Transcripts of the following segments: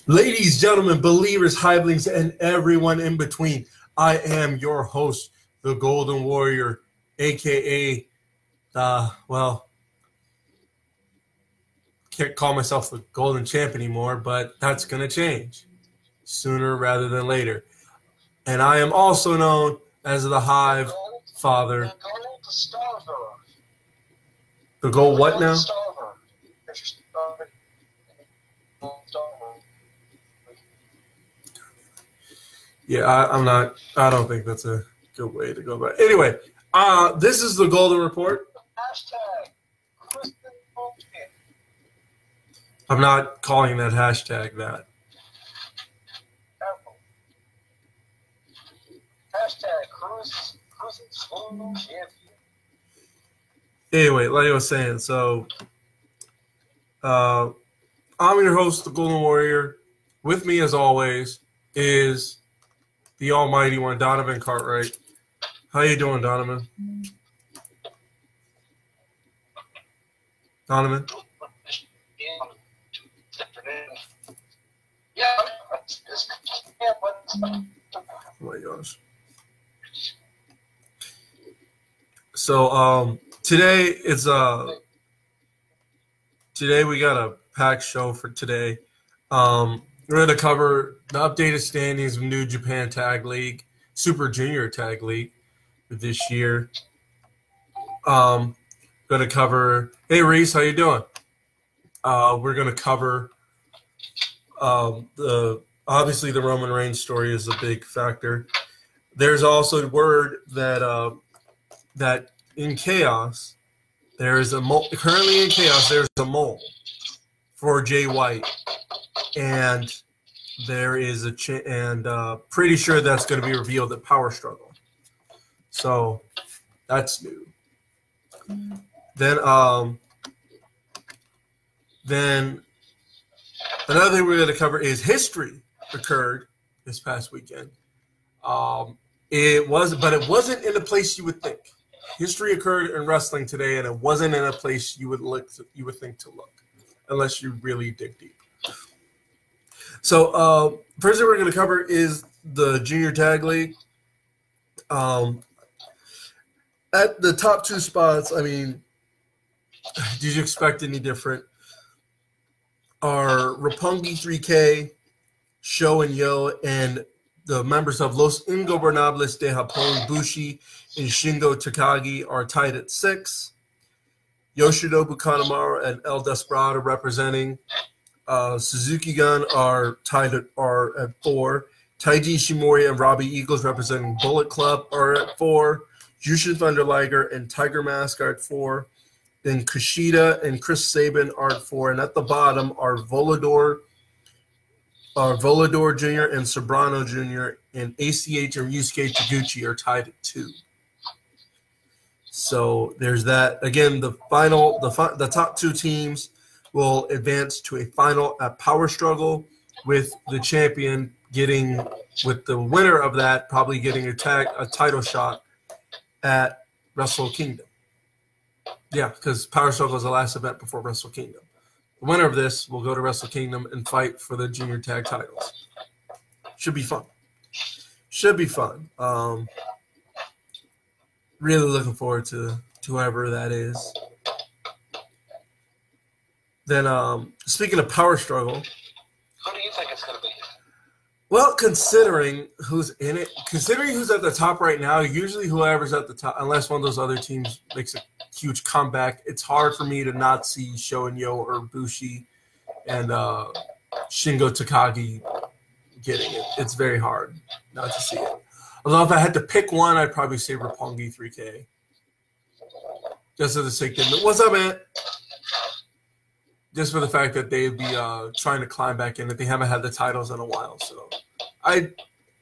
Ladies, gentlemen, believers, hivelings, and everyone in between, I am your host, the Golden Warrior, aka, can't call myself the Golden Champ anymore, but that's going to change sooner rather than later. And I am also known as the Hive Father. The gold what now? Yeah, I don't think that's a good way to go about it. Anyway, this is the Golden Report. I'm not calling that hashtag that. Anyway, like I was saying, so I'm your host, the Golden Warrior. With me, as always, is the almighty one, Donovan Cartwright. How you doing, Donovan? Donovan? Oh my gosh. So today we got a packed show for today. We're going to cover the updated standings of New Japan Tag League, Super Junior Tag League for this year. Going to cover. Hey Reese, how you doing? We're going to cover obviously the Roman Reigns story is a big factor. There's also word that that in Chaos there is a mole. Currently in Chaos there's a mole for Jay White, and there is pretty sure that's going to be revealed at Power Struggle. So that's new. Then another thing we're going to cover is history occurred this past weekend. It wasn't in a place you would think. History occurred in wrestling today, and it wasn't in a place you would think to look, unless you really dig deep. So first thing we're going to cover is the Junior Tag League. At the top two spots, I mean, did you expect any different? Are Roppongi 3K, Sho and Yo, and the members of Los Ingobernables de Japón, Bushi, and Shingo Takagi are tied at 6. Yoshinobu Kanemaru and El Desperado representing Suzuki Gun are at 4. Taiji Ishimori and Robbie Eagles representing Bullet Club are at 4. Jushin Thunder Liger and Tiger Mask are at 4. Then Kushida and Chris Sabin are at 4. And at the bottom are Volador Jr. and Sobrano Jr. and ACH and Yusuke Taguchi are tied at 2. So there's that. Again, the top 2 teams will advance to a final at Power Struggle, with the champion with the winner of that probably getting a title shot at Wrestle Kingdom. Yeah, because Power Struggle is the last event before Wrestle Kingdom. The winner of this will go to Wrestle Kingdom and fight for the junior tag titles. Should be fun. Really looking forward to whoever that is. Then, speaking of Power Struggle, who do you think it's going to be? Well, considering who's in it, considering who's at the top right now, usually whoever's at the top, unless one of those other teams makes a huge comeback, it's hard for me to not see Sho and Yo or Bushi and Shingo Takagi getting it. It's very hard not to see it. Although if I had to pick one, I'd probably say Roppongi 3K. Just for the sake of it. What's up, man? Just for the fact that they'd be trying to climb back in, that they haven't had the titles in a while. So I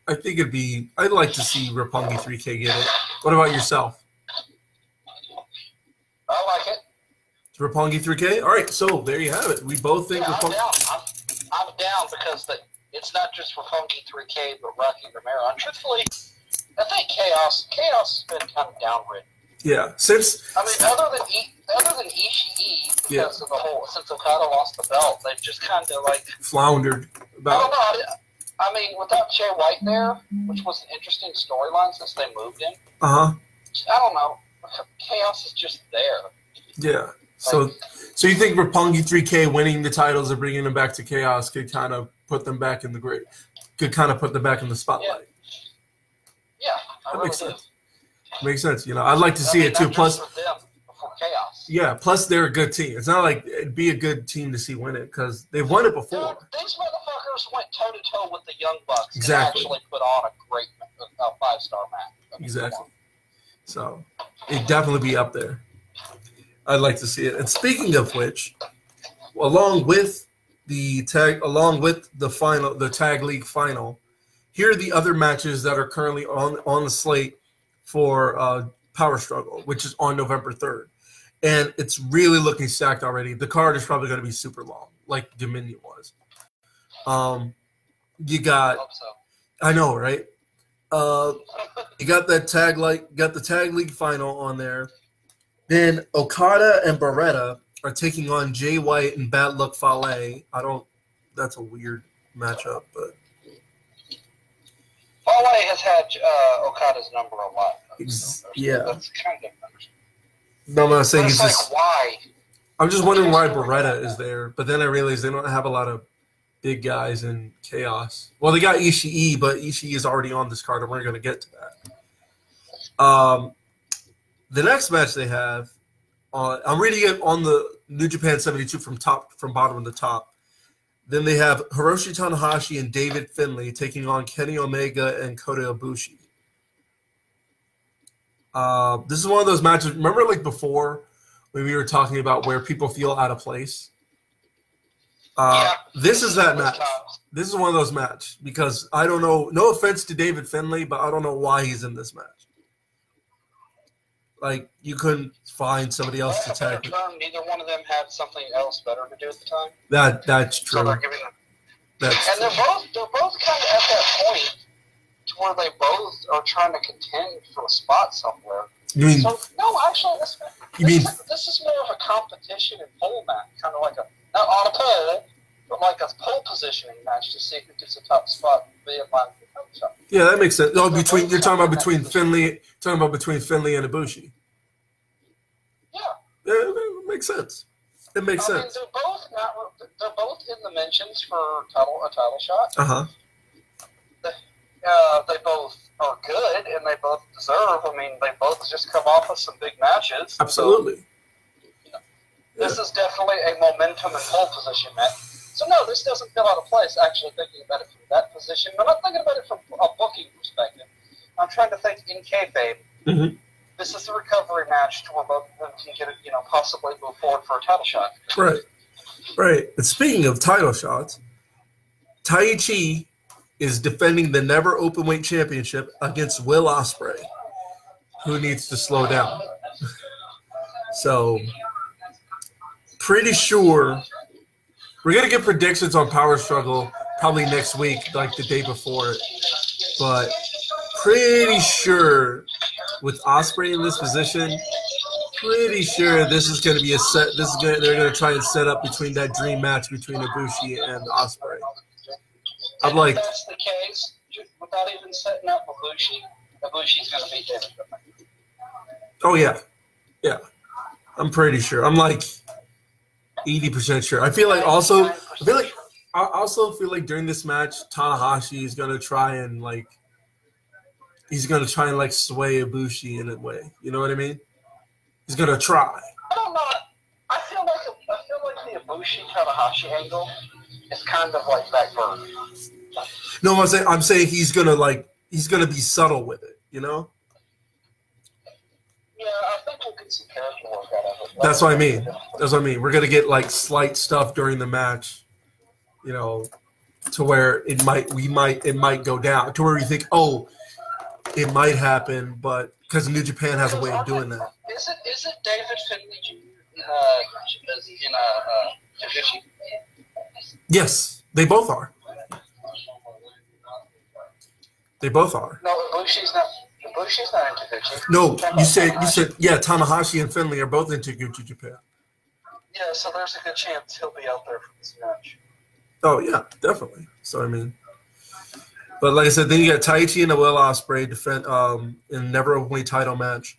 think I'd like to see Roppongi 3K get it. What about yourself? I like it. Roppongi 3K? All right, so there you have it. We both think Roppongi. I'm down because it's not just Roppongi 3K, but Rocky Romero. And truthfully, I think Chaos has been kind of downward Yeah, since I mean, other than Ishii, because of the whole since Okada lost the belt, they've just kind of like floundered. I don't know. I mean, without Jay White there, which was an interesting storyline since they moved him. I don't know. Chaos is just there. Yeah. So you think Roppongi 3K winning the titles and bringing them back to Chaos could kind of put them back in the great, could kind of put them back in the spotlight? Yeah, that makes sense. Makes sense. You know, I'd like to see it too. Plus, before Chaos. Yeah. Plus, they're a good team. It's not like it'd be a good team to see win it because they've won it before. Dude, these motherfuckers went toe to toe with the Young Bucks exactly. and actually put on a great 5-star match. Exactly. So it'd definitely be up there. I'd like to see it. And speaking of which, along with the tag league final, here are the other matches that are currently on the slate for Power Struggle, which is on November 3rd. And it's really looking stacked already. The card is probably going to be super long, like Dominion was. You got, I know, right? You got the tag league final on there. Then Okada and Beretta are taking on Jay White and Bad Luck Fale. That's a weird matchup, but Fale has had Okada's number a lot. Yeah. That's kind of understandable. No, I'm not saying it's just why. I'm just wondering why Beretta is there, but then I realized they don't have a lot of big guys in Chaos. Well, they got Ishii, but Ishii is already on this card, and we're going to get to that. The next match they have, I'm reading it on the New Japan 72 from bottom to top. Then they have Hiroshi Tanahashi and David Finlay taking on Kenny Omega and Kota Ibushi. This is one of those matches. Remember, like before, when we were talking about where people feel out of place? This is that match. This is one of those matches because I don't know. No offense to David Finlay, but I don't know why he's in this match. Like, you couldn't find somebody else to tag. Neither one of them had something else better to do at the time. That's true. So they're giving them. They're both kind of at that point to where they both are trying to contend for a spot somewhere. You mean? So, no, actually, this is more of a competition and pole match, kind of like not on a pole, but like a pole positioning match to see who gets the top spot via line. Yeah, that makes sense. No, you're talking about between Finlay and Ibushi. Yeah. It makes sense. It makes sense. They're both in the mentions for a title shot. They both are good, and they both deserve. I mean, they both just come off of some big matches. Absolutely. So, this is definitely a momentum and pole position match. So, no, this doesn't feel out of place, actually thinking about it from that position. I'm not thinking about it from a booking perspective. I'm trying to think in kayfabe. Mm-hmm. This is a recovery match to where both of them can get possibly move forward for a title shot. Right. And speaking of title shots, Taichi is defending the Never Openweight Championship against Will Ospreay, who needs to slow down. So, pretty sure we're going to get predictions on Power Struggle probably next week, like the day before it. But pretty sure with Ospreay in this position, pretty sure this is going to be a set. They're going to try and set up between that dream match between Ibushi and Ospreay. If that's the case, without even setting up Ibushi's going to beat David. Oh yeah. I'm pretty sure. I'm like 80% sure. I also feel like during this match, Tanahashi is gonna try and sway Ibushi in a way. You know what I mean? He's gonna try. I don't know. I feel like the Ibushi Tanahashi angle is kind of like back burner. No, I'm saying he's gonna be subtle with it. You know? Yeah, I think we'll get some character work out of it. That's what I mean. We're gonna get like slight stuff during the match, you know, to where it might go down to where we think, oh, it might happen, but because New Japan has a way of doing that. Is it David Finlay Jr. in Ibushi? Yes, they both are. No, Ibushi's Bushi's not in Taguchi. No, you said yeah. Tanahashi and Finley are both in Taguchi, Japan. Yeah, so there's a good chance he'll be out there for this match. Oh yeah, definitely. So I mean, but like I said, then you got Taichi and Will Ospreay defend in never openly title match.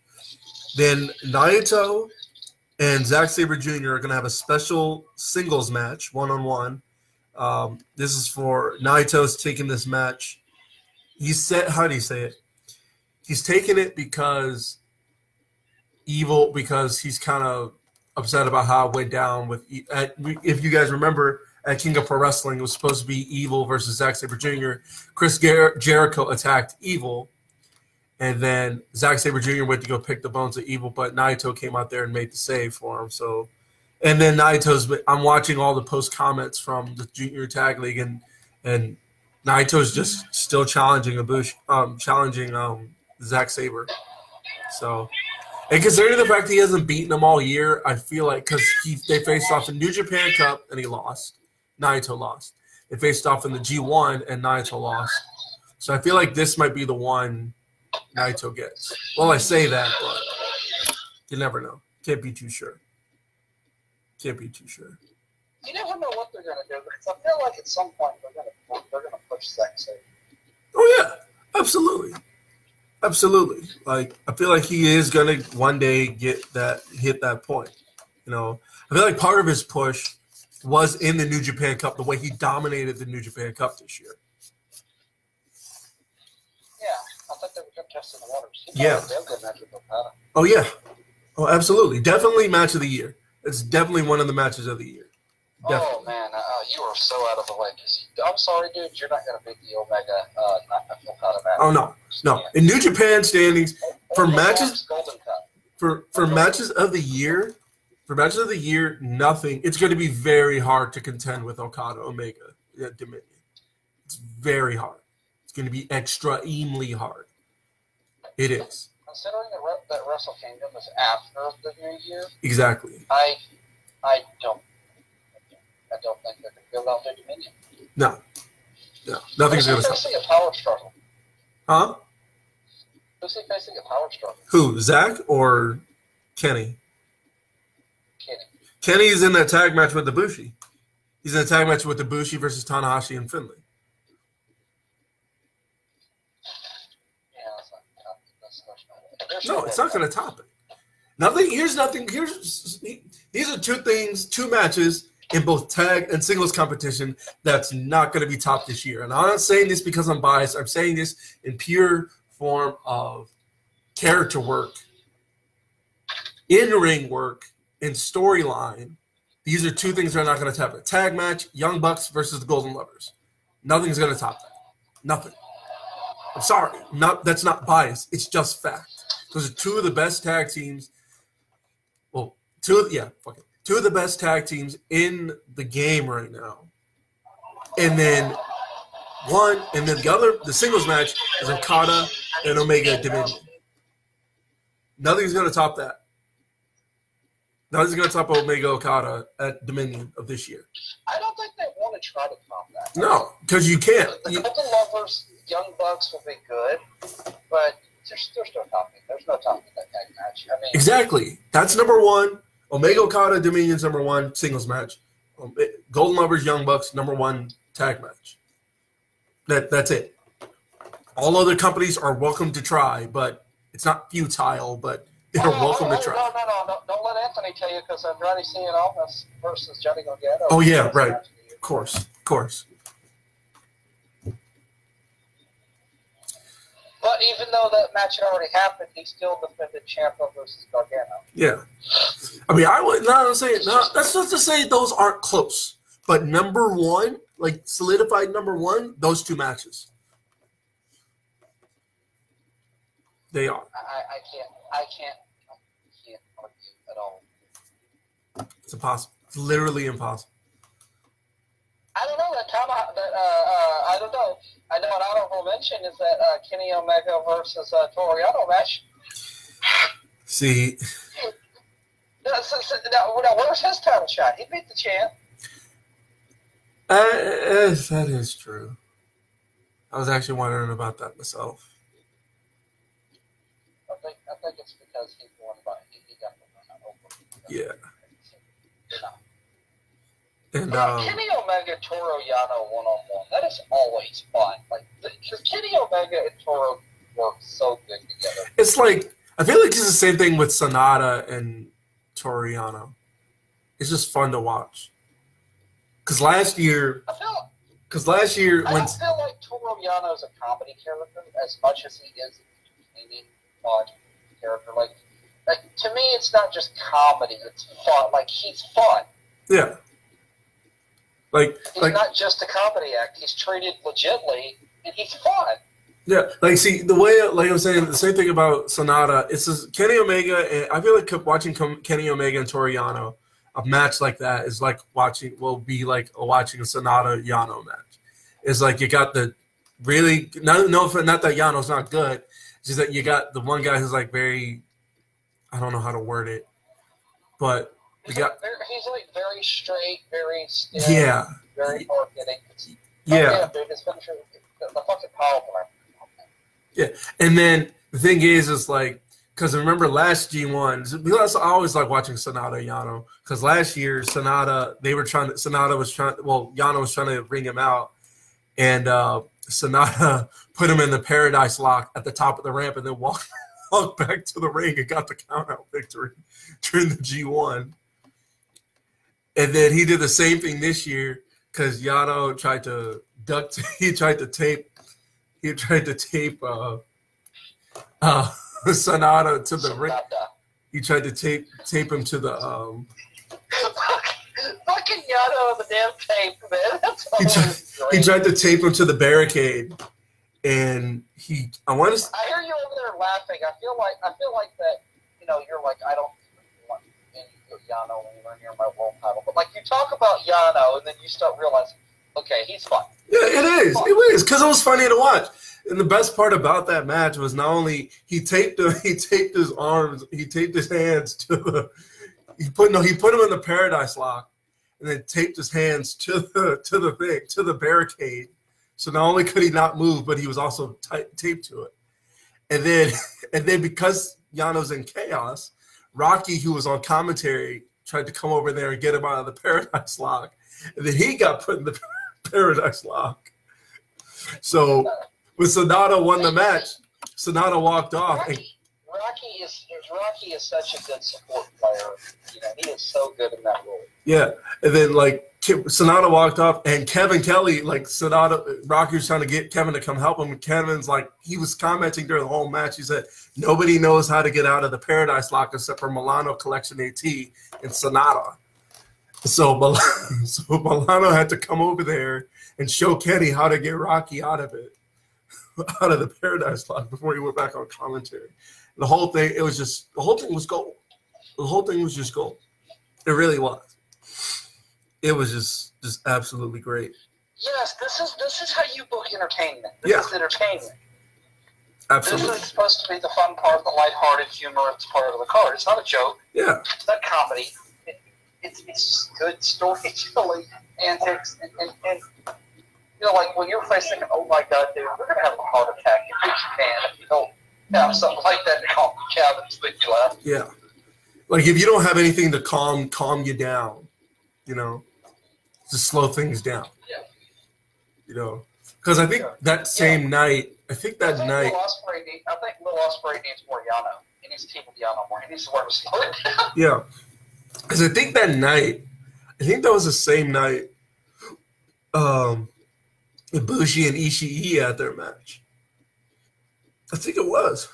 Then Naito and Zack Sabre Jr. are going to have a special singles match, 1-on-1. This is for Naito's taking this match. He said, how do you say it? He's taking it because he's kind of upset about how it went down with. If you guys remember, at King of Pro Wrestling, it was supposed to be Evil versus Zack Sabre Jr. Chris Jericho attacked Evil, and then Zack Sabre Jr. went to go pick the bones of Evil, but Naito came out there and made the save for him. So, and then I'm watching all the post comments from the Junior Tag League, and Naito's just still challenging Zack Sabre. So, and considering the fact that he hasn't beaten him all year, I feel like because they faced off in New Japan Cup and he lost. Naito lost. They faced off in the G1 and Naito lost. So I feel like this might be the one Naito gets. Well, I say that, but you never know. Can't be too sure. You never know what they're going to do, because I feel like at some point they're going to push Zack Sabre. Oh yeah, absolutely. Like I feel like he is going to one day hit that point. You know, I feel like part of his push was in the New Japan Cup, the way he dominated the New Japan Cup this year. Yeah, I thought they were good testing the waters. Yeah. Good match with Okada. Oh yeah. Oh, absolutely. Definitely match of the year. It's definitely one of the matches of the year. Definitely. Oh man, you are so out of the way. I'm sorry, dude. You're not going to beat the Omega Okada match. Oh no. In New Japan standings for matches Golden Cup. for matches of the year. For matches of the year, nothing. It's going to be very hard to contend with Okada Omega at Dominion. It's very hard. It's going to be extremely hard. It is. Considering that Wrestle Kingdom is after the New Year, exactly. I don't think they're going to build out their Dominion. No, nothing's going to stop. Who's facing a power struggle? Huh? Who's he facing a power struggle? Who? Zach or Kenny? Kenny's in that tag match with Ibushi. He's in a tag match with Ibushi versus Tanahashi and Finley. No, it's not going to top it. These are two matches in both tag and singles competition that's not going to be topped this year. And I'm not saying this because I'm biased. I'm saying this in pure form of character work, in-ring work, and storyline. These are two things that are not going to top it. Tag match, Young Bucks versus the Golden Lovers. Nothing's going to top that. Nothing. I'm sorry. That's not bias. It's just fact. Those are two of the best tag teams. Well, two of the best tag teams in the game right now. And then the singles match is Okada and Omega Dominion. Nothing's going to top that. Nothing's going to top Omega Okada at Dominion of this year. I don't think they want to try to top that. No, because you can't. The Golden Lovers, Young Bucks will be good, but there's no topping. There's no topping that tag match. I mean, exactly. That's number one. Omega Okada Dominion's number one singles match. Golden Lovers, Young Bucks, number one tag match. That's it. All other companies are welcome to try, but it's not futile, but they're welcome to try. No. Don't let Anthony tell you, because I've already seen Almas versus Johnny Gargano. Oh, yeah, right. Of course. But even though that match had already happened, he still defended Ciampa versus Gargano. Yeah. I mean, that's not to say those aren't close. But number one, like solidified number one, those two matches. They are. I can't argue at all. It's impossible. It's literally impossible. I don't know I don't know. I know an honorable mention is that Kenny Omega versus Toriano match. See. Now, where's his title shot? He beat the champ. That is true. I was actually wondering about that myself. think it's because he got the run over. Yeah. You know. And Kenny Omega, Toru Yano one-on-one. That is always fun. Like, because Kenny Omega and Toru work so good together. It's like, I feel like it's the same thing with Sonata and Toru Yano. It's just fun to watch. Because last year, I when don't feel like Toru Yano is a comedy character as much as he is an entertaining character. Like, to me, it's not just comedy; it's fun. Like, he's fun. Yeah. He's not just a comedy act. He's treated legitly, and he's fun. Yeah, like, see, the way, like I was saying, the same thing about Sonata, it's just Kenny Omega, and I feel like watching Kenny Omega and Toru Yano, a match like that is like watching a Sonata Yano match. It's like you got the really, not that Yano's not good, it's just that you got the one guy who's like very, I don't know how to word it, but he's like very straight, very stiff, yeah, very hard hitting. Yeah. Dude, his finisher, the fucking power play. Yeah, and then the thing is like, because I remember last G1, because I always like watching Sonata and Yano, because last year Yano was trying to ring him out, and Sonata put him in the Paradise Lock at the top of the ramp and then walked back to the ring and got the count-out victory during the G1. And then he did the same thing this year because Yano tried to tape Sonata to the ring. He tried to tape him to the fucking Yano on the damn tape, man. He tried to tape him to the barricade, and I hear you over there laughing. I feel like that. You know, you're like, I don't want any Yano anywhere near my world title, but like you talk about Yano, and then you start realizing, okay, he's fun. Yeah, it is. It is because it was funny to watch. And the best part about that match was not only he taped his arms, he taped his hands to he put him in the Paradise Lock, and then taped his hands to the barricade. So not only could he not move, but he was also taped to it. And then because Yano's in chaos, Rocky, who was on commentary, tried to come over there and get him out of the Paradise Lock, and then he got put in the Paradise Lock. So when Sonata won the match, Sonata walked off. Rocky is such a good support player. You know, he is so good in that role. Yeah, and then Sonata walked off, and Kevin Kelly, Rocky was trying to get Kevin to come help him. And Kevin's he was commenting during the whole match. He said nobody knows how to get out of the Paradise Lock except for Milano Collection AT and Sonata. So Milano had to come over there and show Kenny how to get Rocky out of it, out of the Paradise Lock before he went back on commentary. The whole thing was gold. The whole thing was just gold. It really was. It was just absolutely great. Yes, this is how you book entertainment. This is entertainment. Absolutely. This is supposed to be the fun part, the lighthearted, humorous part of the card. It's not a joke. Yeah. It's not comedy. It's just good storytelling, antics, and you know, like when you're facing, oh my God, dude, we're gonna have a heart attack. You think you can if you don't have something like that to calm the cabins that you left. Yeah. Like if you don't have anything to calm you down, you know, just slow things down. Yeah. You know, because I think that same night, I think Will Ospreay needs more Yano. He needs to team with Yano more. He needs to learn to slow it down. Yeah. Because I think that was the same night Ibushi and Ishii had their match. I think it was.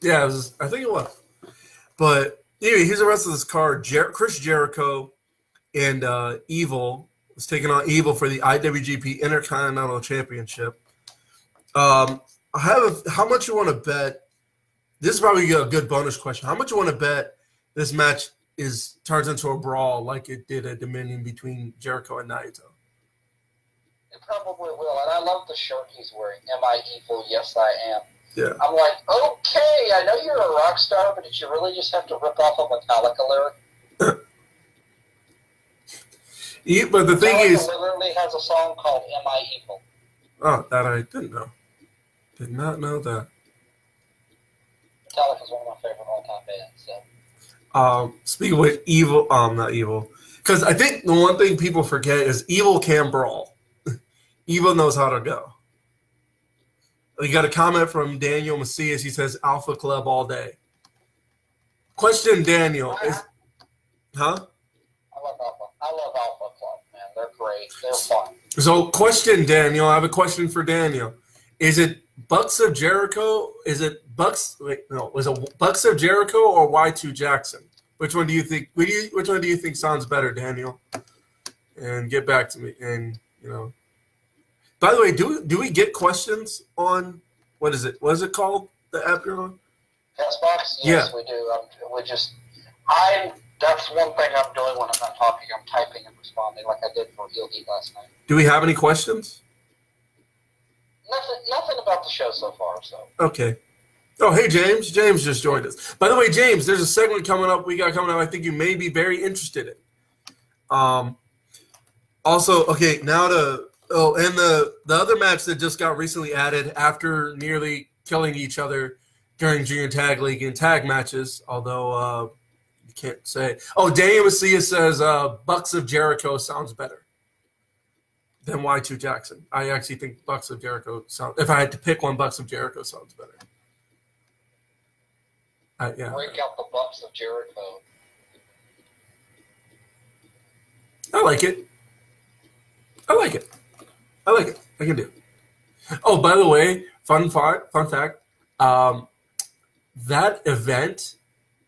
Yeah, I think it was. But anyway, here's the rest of this card. Chris Jericho and Evil was taking on Evil for the IWGP Intercontinental Championship. How much you want to bet? This is probably a good bonus question. How much you want to bet this match turns into a brawl like it did at Dominion between Jericho and Naito? It probably will, and I love the shirt he's wearing. Am I evil? Yes, I am. Yeah. I'm like, okay, I know you're a rock star, but did you really just have to rip off a Metallica lyric? But the thing is, literally has a song called "Am I Evil?" Oh, that I didn't know. Did not know that. Metallica is one of my favorite all-time bands. So. Speaking with Evil, not Evil, because I think the one thing people forget is Evil can brawl. Evil knows how to go. We got a comment from Daniel Macias. He says Alpha Club all day. Question, Daniel, is, huh? I love Alpha Club, man. They're great. They're fun. So, question, Daniel. I have a question for Daniel. Is it Bucks of Jericho? Is it Bucks? Wait, no. Was it Bucks of Jericho or Y2 Jackson? Which one do you think? Which one do you think sounds better, Daniel? And get back to me. And by the way, do we get questions on what is it? What is it called? The app you're on? Castbox? Yes, we do. That's one thing I'm doing when I'm not talking. I'm typing and responding like I did for Heel Heat last night. Do we have any questions? Nothing about the show so far. So. Okay. Oh, hey, James. James just joined us. By the way, James, there's a segment coming up. We got coming up. I think you may be very interested in. Also, okay, now and the other match that just got recently added after nearly killing each other during Junior Tag League and tag matches, although you can't say. Oh, Daniel Macias says Bucks of Jericho sounds better than Y2 Jackson. I actually think Bucks of Jericho sounds. If I had to pick one, Bucks of Jericho sounds better. Yeah. Break out the Bucks of Jericho. I like it. I can do it. Oh, by the way, fun fact. That event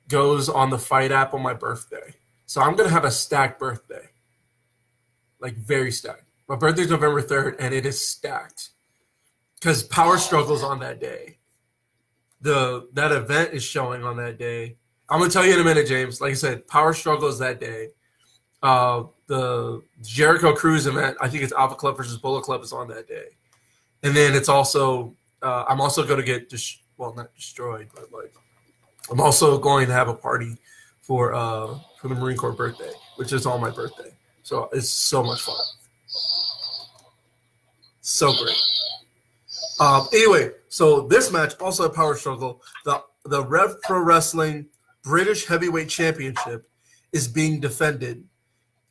goes on the Fight app on my birthday. So I'm going to have a stacked birthday. Like, very stacked. My birthday's November 3rd, and it is stacked. Because Power Struggle's on that day. That event is showing on that day. I'm going to tell you in a minute, James. Like I said, Power Struggle is that day. The Jericho Cruise event, I think it's Alpha Club versus Bullet Club, is on that day. And then it's also, I'm also going to get, not destroyed, but like, I'm also going to have a party for the Marine Corps birthday, which is on my birthday. So it's so much fun. So great. Anyway, so this match, also a Power Struggle, the Rev Pro Wrestling British Heavyweight Championship is being defended.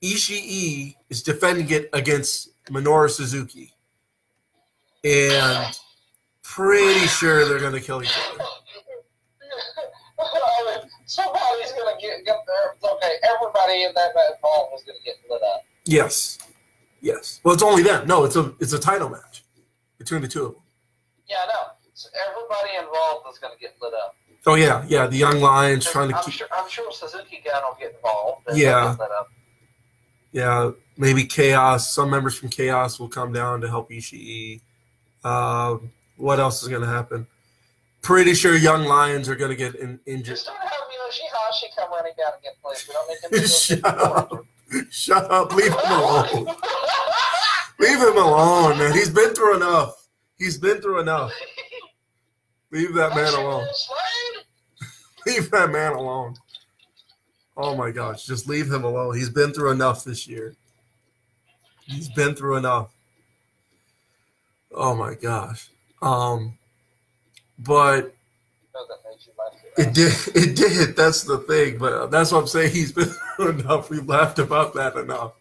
Ishii is defending it against Minoru Suzuki. And pretty sure they're going to kill each other. Somebody's going to get there. Okay, everybody in that involved is going to get lit up. Yes. Well, it's only them. No, it's a title match between the two of them. Yeah, I know. So everybody involved is going to get lit up. Oh, yeah. The Young Lions trying to keep... I'm sure Suzuki Gun will get involved. Yeah. Get lit up. Yeah, maybe Chaos. Some members from Chaos will come down to help Ishii. What else is going to happen? Pretty sure Young Lions are going to get injured. Just don't have Yoshihashi come running down and get played. We don't need him to Shut up. Leave him alone. Leave him alone, man. He's been through enough. Leave that man alone. Leave that man alone. Oh, my gosh. Just leave him alone. He's been through enough this year. He's been through enough. Oh, my gosh. But it did. That's the thing. But that's what I'm saying. He's been through enough. We've laughed about that enough.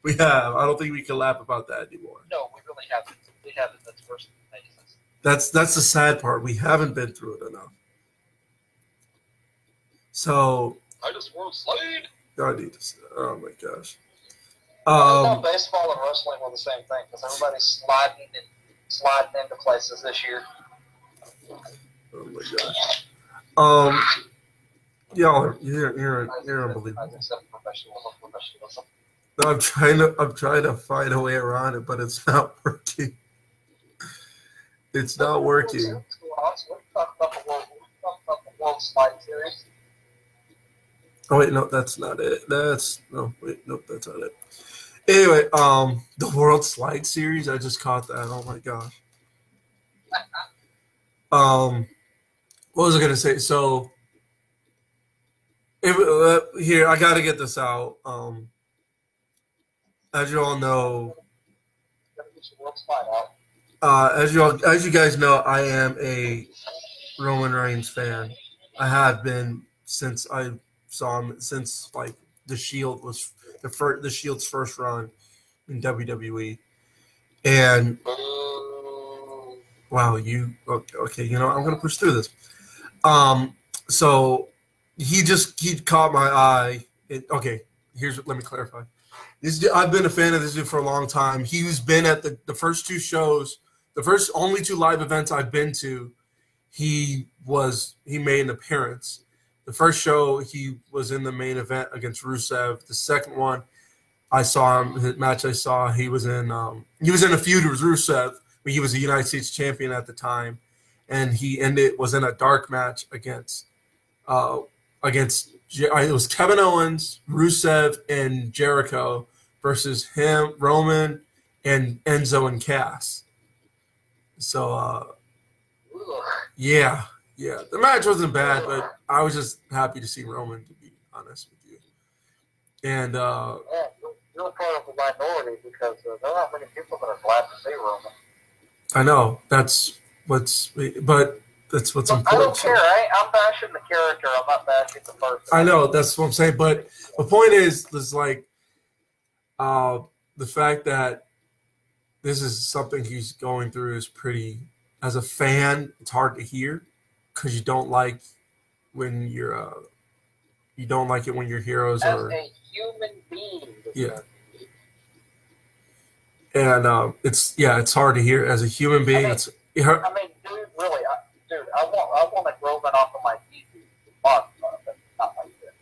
We have. I don't think we can laugh about that anymore. No, we really haven't. We haven't. That's first basis. That's the sad part. We haven't been through it enough. So I just want Slade. I need to. Oh my gosh. Baseball and wrestling were the same thing because everybody's sliding into places this year. Oh my gosh. You're unbelievable. Professionalism. No, I'm trying to find a way around it, but it's not working. It's not working. Let's talk about the World Slide Series. Oh wait, no, that's not it. That's not it. Anyway, the World Slide Series. I just caught that. Oh my gosh. What was I gonna say? So, here I got to get this out. as you all know, Let's find out. as you guys know, I am a Roman Reigns fan. I have been since I saw him, since like the Shield was the Shield's first run in WWE. And wow, okay, I'm gonna push through this. So he caught my eye. Let me clarify. I've been a fan of this dude for a long time. He's been at the first two shows, the only two live events I've been to. He made an appearance. The first show he was in the main event against Rusev. The second one, I saw him. The match I saw, he was in a feud with Rusev. But he was a United States champion at the time, and was in a dark match against it was Kevin Owens, Rusev, and Jericho versus him, Roman, and Enzo and Cass. So yeah, the match wasn't bad, but I was just happy to see Roman, to be honest with you. And you're part of the minority because there are not many people that are glad to see Roman. I know that's what's important. I don't care. I'm bashing the character. I'm not bashing the person. I know, that's what I'm saying. But the point is like the fact that this is something he's going through is pretty. As a fan, it's hard to hear because you don't like when you don't like it when your heroes as are a human being. Yeah. And it's hard to hear as a human being. Dude, really, I want a Roman off of my TV. Not like this.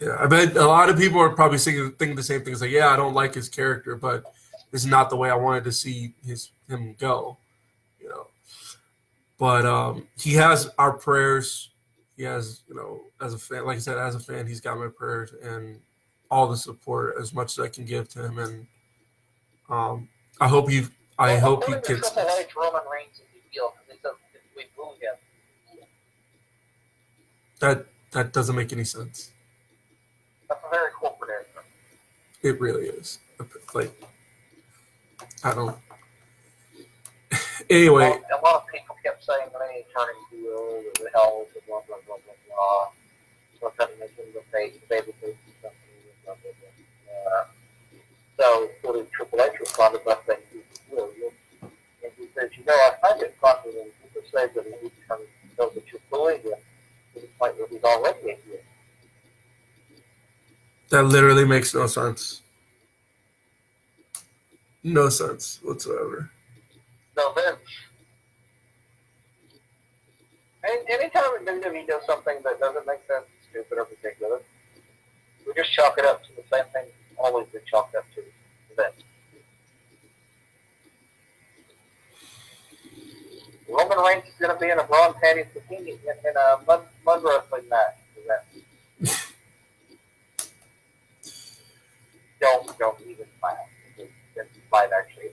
Yeah, I bet a lot of people are probably thinking the same thing. It's like, yeah, I don't like his character, but this is not the way I wanted to see him go. But he has our prayers. He has, as a fan, like I said, as a fan, he's got my prayers and all the support as much as I can give to him. And I hope he gets. Triple H, Roman Reigns is the heel because we boo him. That doesn't make any sense. That's a very corporate answer. It really is. Like, I don't. Anyway. A lot of people kept saying that any turning heel, the hell, blah, blah, blah, blah, blah. So I'm trying to make him the face, the baby face, and something, blah, blah, blah. So, what did Triple H responded by saying he's a heel? And he says, I find it funny when people say that he turns so that you're booing him to the point where he's already a heel. That literally makes no sense. No sense whatsoever. No, then, anytime WWE does something that doesn't make sense, stupid or ridiculous, we just chalk it up to the same thing it's always been chalked up to. Then. Roman Reigns is going to be in a bra and panties bikini in a mud wrestling match. Don't even smile. It might actually.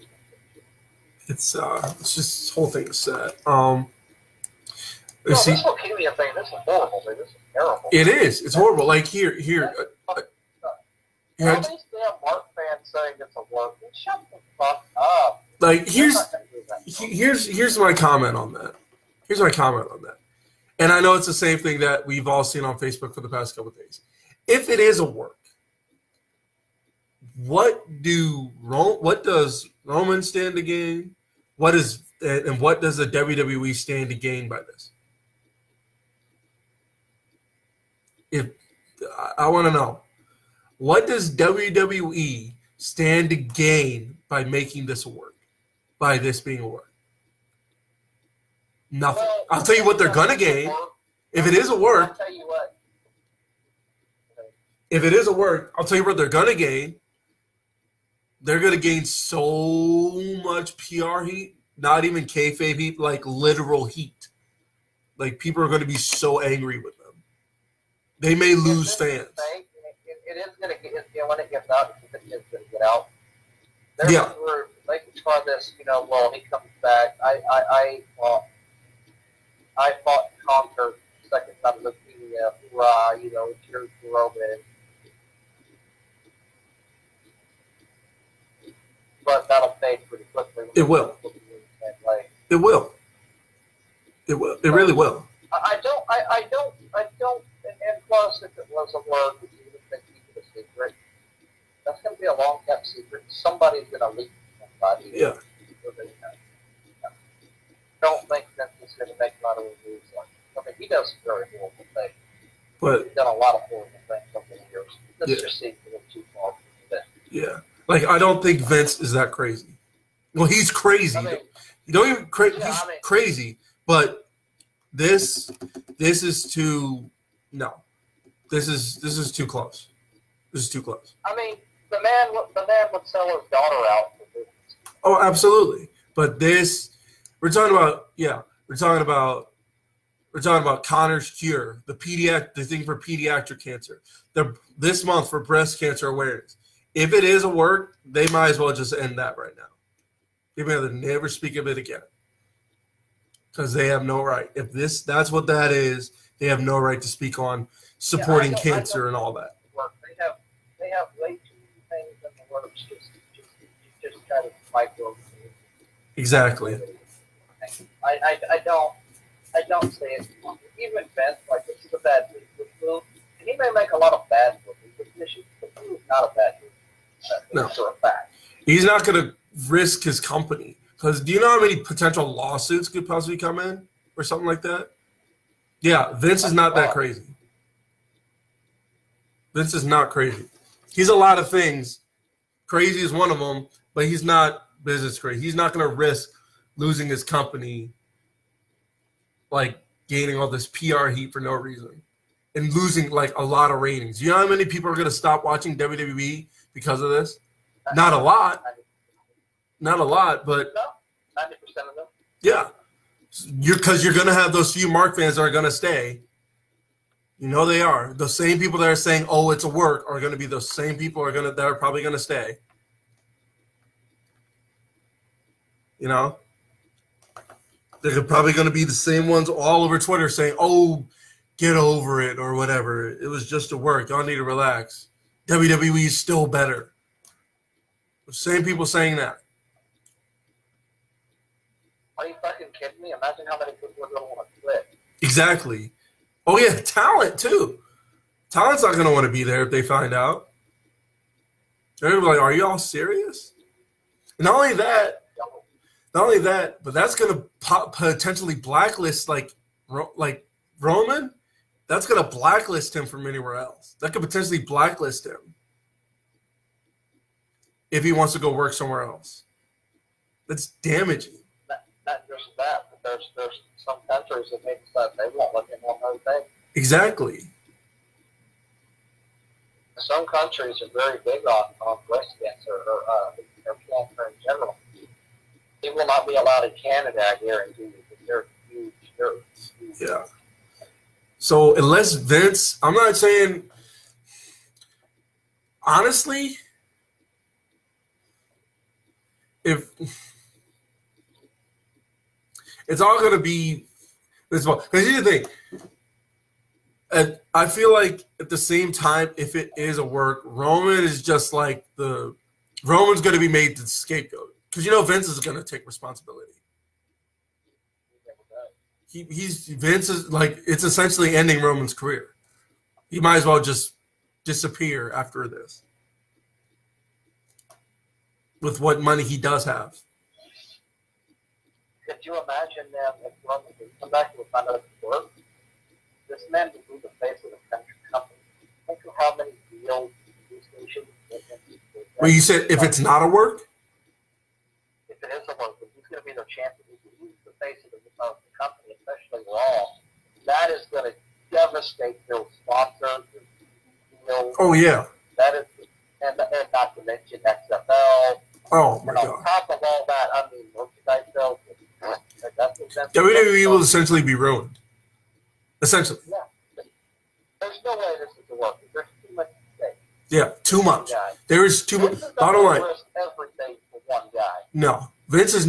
It's just this whole thing is sad. This leukemia thing, this is horrible, dude. This is terrible. It is. It's horrible. Like here. All these damn Mark fans saying it's a work. Shut the fuck up. Like here's my comment on that. Here's my comment on that. And I know it's the same thing that we've all seen on Facebook for the past couple of days. If it is a work, what does Roman stand to gain? What does the WWE stand to gain by this? If I want to know, what does WWE stand to gain by making this a work? By this being a work? Nothing. Well, I'll tell you what they're gonna gain. If it is a work, I'll tell you what. If it is a work, I'll tell you what they're gonna gain. They're gonna gain so much PR heat, not even kayfabe heat, like literal heat. Like people are gonna be so angry with them. They may lose fans. It is going to get, when it gets out, it's going to get out. They can try this, well, he comes back. I fought and conquered second time leukemia, hoorah, cheers to Roman. but that'll fade pretty quickly. It will. It will. It will. It really will. I don't, and plus, if it was a word that you would think keep it a secret, that's going to be a long kept secret. Somebody's going to leak somebody. Yeah. Don't think that he's going to make a lot of reviews like that. I mean, he does very horrible things. But he's done a lot of horrible things over the years. This just seems a little too far for today. Yeah. Like, I don't think Vince is that crazy. Well, he's crazy. I mean, you don't even he's crazy, but this is too This is too close. This is too close. I mean, the man would sell his daughter out for business. Oh, absolutely. But we're talking about Connor's Cure, the thing for pediatric cancer. This month for breast cancer awareness. If it is a work, they might as well just end that right now. They may either never speak of it again. Because they have no right. If that's what that is, they have no right to speak on supporting cancer and all that. They have way too many things in the works just kind of micro. Exactly. I don't say it. Even Vince, like, this is a bad move, and he may make a lot of bad movies, but this is not a bad movie. No. For a fact. He's not going to risk his company. Because do you know how many potential lawsuits could possibly come in or something like that? Yeah, Vince is not that crazy. Vince is not crazy. He's a lot of things. Crazy is one of them, but he's not business crazy. He's not going to risk losing his company, like gaining all this PR heat for no reason and losing like a lot of ratings. You know how many people are going to stop watching WWE because of this? Not a lot. Not a lot, but 90% of them. Yeah, because you're going to have those few Mark fans that are going to stay. You know they are. The same people that are saying, "Oh, it's a work," are going to be those same people that are probably going to stay. You know, they're probably going to be the same ones all over Twitter saying, "Oh, get over it," or whatever. It was just a work. Y'all need to relax. WWE is still better. The same people saying that. Are you fucking kidding me? Imagine how many people are going to want to quit. Exactly. Oh, yeah, talent, too. Talent's not going to want to be there if they find out. They're going to be like, are you all serious? And not only that, but that's going to potentially blacklist, like Roman. That's going to blacklist him from anywhere else. That could potentially blacklist him if he wants to go work somewhere else. That's damaging. Not just that, but there's some countries that may decide they won't let him on those things. Exactly. Some countries are very big on breast cancer or cancer in general. He will not be allowed in Canada, I guarantee you, because they're huge. Yeah. So unless Vince, I'm not saying, honestly, if it's all going to be this one. Because here's the thing. And I feel like at the same time, if it is a work, Roman is just like Roman's going to be made the scapegoat. Because, Vince is going to take responsibility. Vince is like, it's essentially ending Roman's career. He might as well just disappear after this. With what money he does have. Could you imagine them if Roman could come back and find out if it worked? This man would be the face of the country company. Think of how many deals these stations. Well, you said if it's not a work? If it is a work, he's going to be their champion. He's the face of the company, especially Raw. That is going to devastate their sponsors. Oh, yeah. That is, and not to mention XFL. Oh, my God. On top of all that, I mean, merchandise sales. WWE will essentially be ruined. Essentially. Yeah. There's no way this is a work. There's too much at stake. Yeah, too much. There is too much. Bottom line. Everything for one guy. No. Vince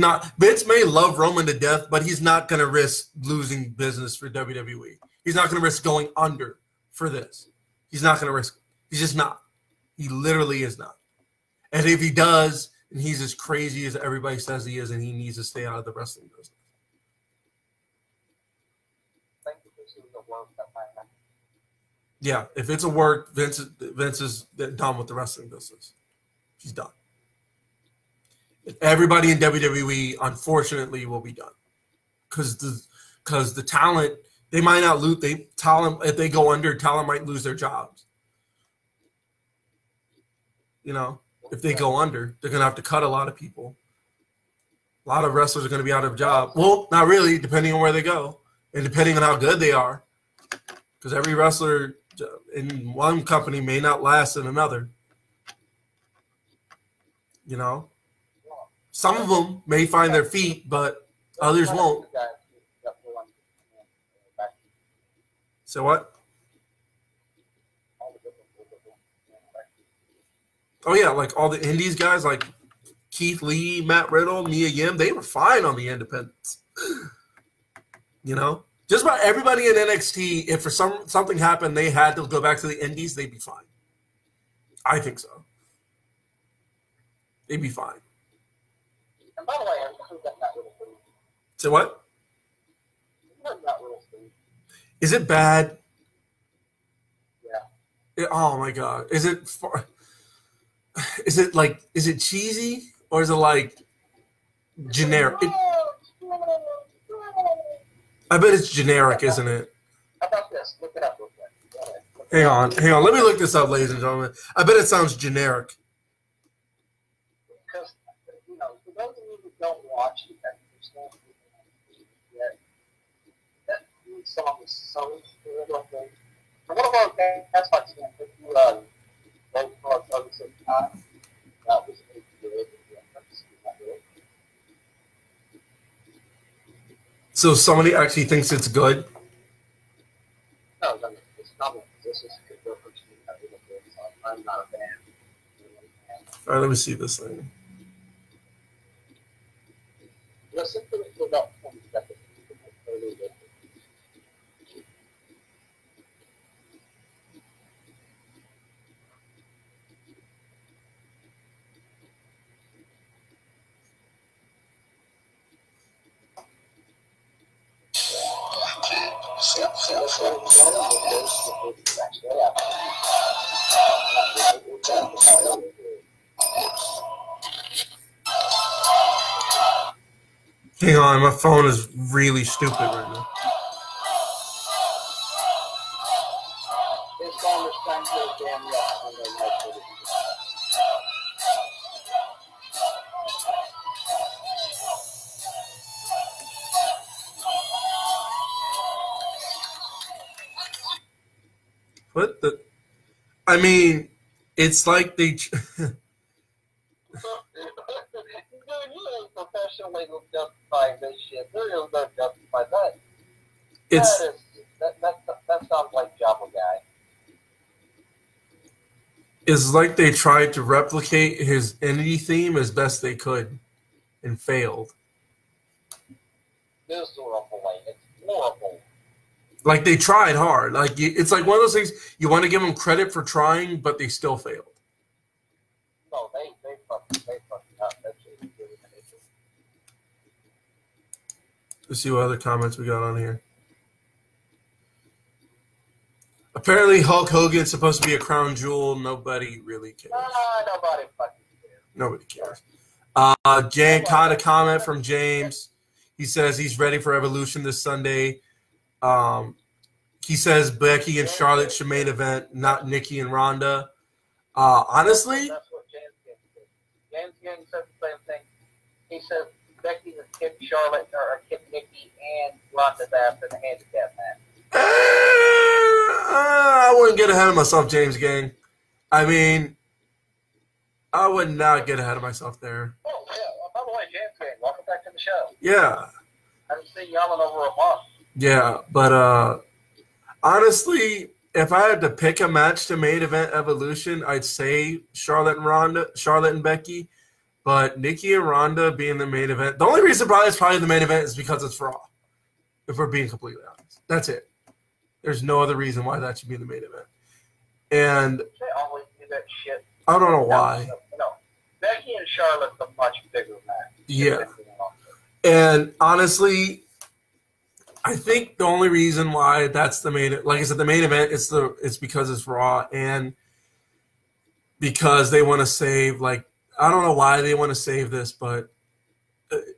may love Roman to death, but he's not going to risk losing business for WWE. He's not going to risk going under for this. He's not going to risk it. He's just not. He literally is not. And if he does, and he's as crazy as everybody says he is, and he needs to stay out of the wrestling business. I think this is the work that might happen. Yeah, if it's a work, Vince is done with the wrestling business. He's done. Everybody in WWE, unfortunately, will be done because the talent, they might not lose. Talent, if they go under, talent might lose their jobs. You know, if they go under, they're gonna have to cut a lot of people. A lot of wrestlers are gonna be out of job. Well, not really, depending on where they go and depending on how good they are, because every wrestler in one company may not last in another. You know. Some of them may find their feet, but others won't. So what? Oh, yeah, like all the indies guys, like Keith Lee, Matt Riddle, Mia Yim, they were fine on the independents. You know? Just about everybody in NXT, if for something happened, they had to go back to the indies, they'd be fine. I think so. They'd be fine. And by the way, I heard that little thing. So what? That little thing. Is it bad? Yeah. Oh my god! Is it cheesy or is it like generic? I bet it's generic, isn't it? How about this? Look it up real quick. Hang on. Let me look this up, ladies and gentlemen. I bet it sounds generic. For those of you who don't watch it, that song is so good. For one of our guys, like if you vote for Douglas at the time, that was a good. So somebody actually thinks it's good? No, it's not. This is a good reference. I'm not a fan. All right, let me see this thing. Listen to it for about 20 seconds. Hang on, my phone is really stupid right now. This song is trying to damn rock. What the? I mean, it's like they. Dude, you ain't professionally justifying this shit. There is no justify that. That sounds like Java Guy. It's like they tried to replicate his entity theme as best they could, and failed. Miserable. It's horrible. Like they tried hard. Like it's like one of those things you want to give them credit for trying, but they still failed. No, they fucking up. That's really Let's see what other comments we got on here. Apparently, Hulk Hogan's supposed to be a crown jewel. Nobody really cares. Nobody fucking cares. Nobody cares. Caught a comment from James. He says he's ready for Evolution this Sunday. He says Becky and Charlotte should main event, not Nikki and Ronda. Honestly, that's what James Gang said the same thing. He says Becky would kick Charlotte or kick Nikki and Ronda's ass in a handicap match. I wouldn't get ahead of myself, James Gang. I mean, I would not get ahead of myself there. Oh, yeah. By the way, James Gang, welcome back to the show. Yeah. I haven't seen you in over a month. Yeah, but honestly, if I had to pick a match to main event Evolution, I'd say Charlotte and Becky. But Nikki and Ronda being the main event, the only reason it's probably the main event is because it's Raw. If we're being completely honest, that's it. There's no other reason why that should be the main event. And they always do that shit. I don't know why. No. Becky and Charlotte's a much bigger match. Yeah. And honestly, I think the only reason why that's the main, like I said, the main event, it's because it's Raw, and because they want to save, like, I don't know why they want to save this, but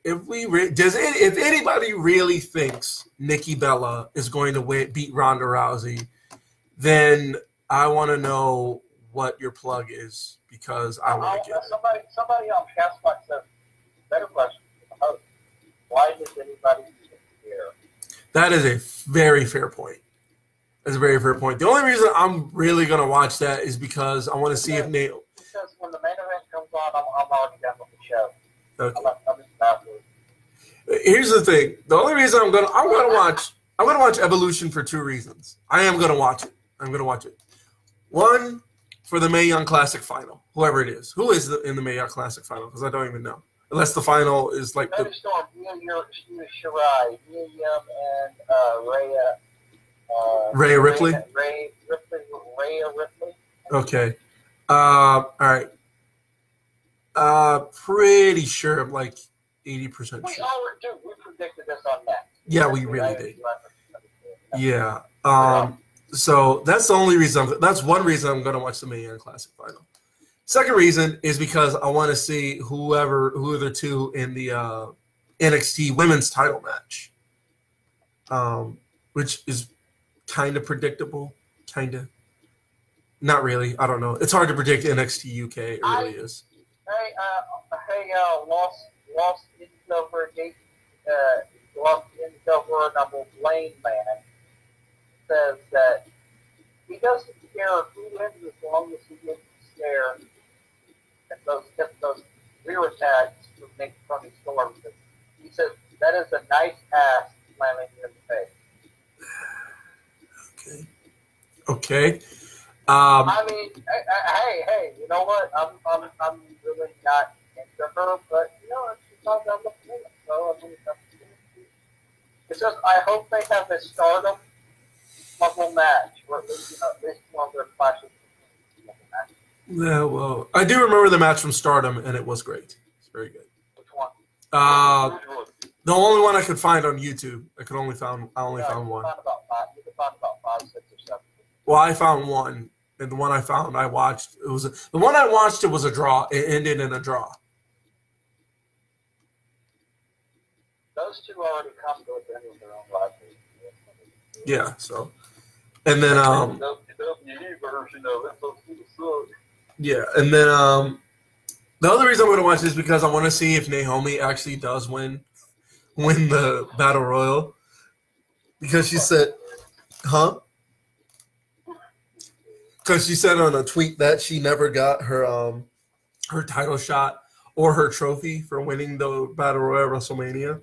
if anybody really thinks Nikki Bella is going to beat Ronda Rousey, then I want to know what your plug is, because I want to get it. Somebody on Castbox said, better question. Why does anybody care? That is a very fair point. That's a very fair point. The only reason I'm really going to watch that is because I want to see if Naomi. Because when the main event comes on, I'm already done with the show. Okay. I'm just afterwards. Here's the thing. The only reason I'm gonna watch Evolution for two reasons. I am gonna watch it. I'm gonna watch it. One, for the Mae Young Classic final, whoever it is. Who is in the Mae Young Classic final? Because I don't even know. Unless the final is like the Storm, Shirai, Mia Yim, and Rhea Ripley. Rhea Ripley. Okay. All right. Pretty sure. I'm like 80% sure. We predicted this on that. Yeah, we really did. Yeah. So that's the only reason. That's one reason I'm going to watch the Mae Young Classic final. Second reason is because I want to see who are the two in the NXT Women's Title match, which is kind of predictable, kind of. Not really. I don't know. It's hard to predict NXT UK. It really is. Lost in Silver number Blaine man says that he doesn't care who wins as long as he gets the stare and those rear attacks from his storm. He says that is a nice ass slamming in the face. Okay. I mean, hey, you know what? I'm really not into her, but you know, she's not that much in it. So I mean, it's just I hope they have a Stardom level match, or at least one of their clashes. Yeah, well, I do remember the match from Stardom, and it was great. It's very good. Which one? The only one I could find on YouTube. I only found one. You can find about 5, 6, or 7. Well, I found one, and the one I found, I watched. It was a draw. It ended in a draw. Those two already come to the end of their own life. Yeah. So, and then yeah, and then the other reason I'm going to watch this is because I want to see if Naomi actually does win the Battle Royal, because she said, huh? Because she said on a tweet that she never got her title shot or her trophy for winning the Battle Royal at WrestleMania.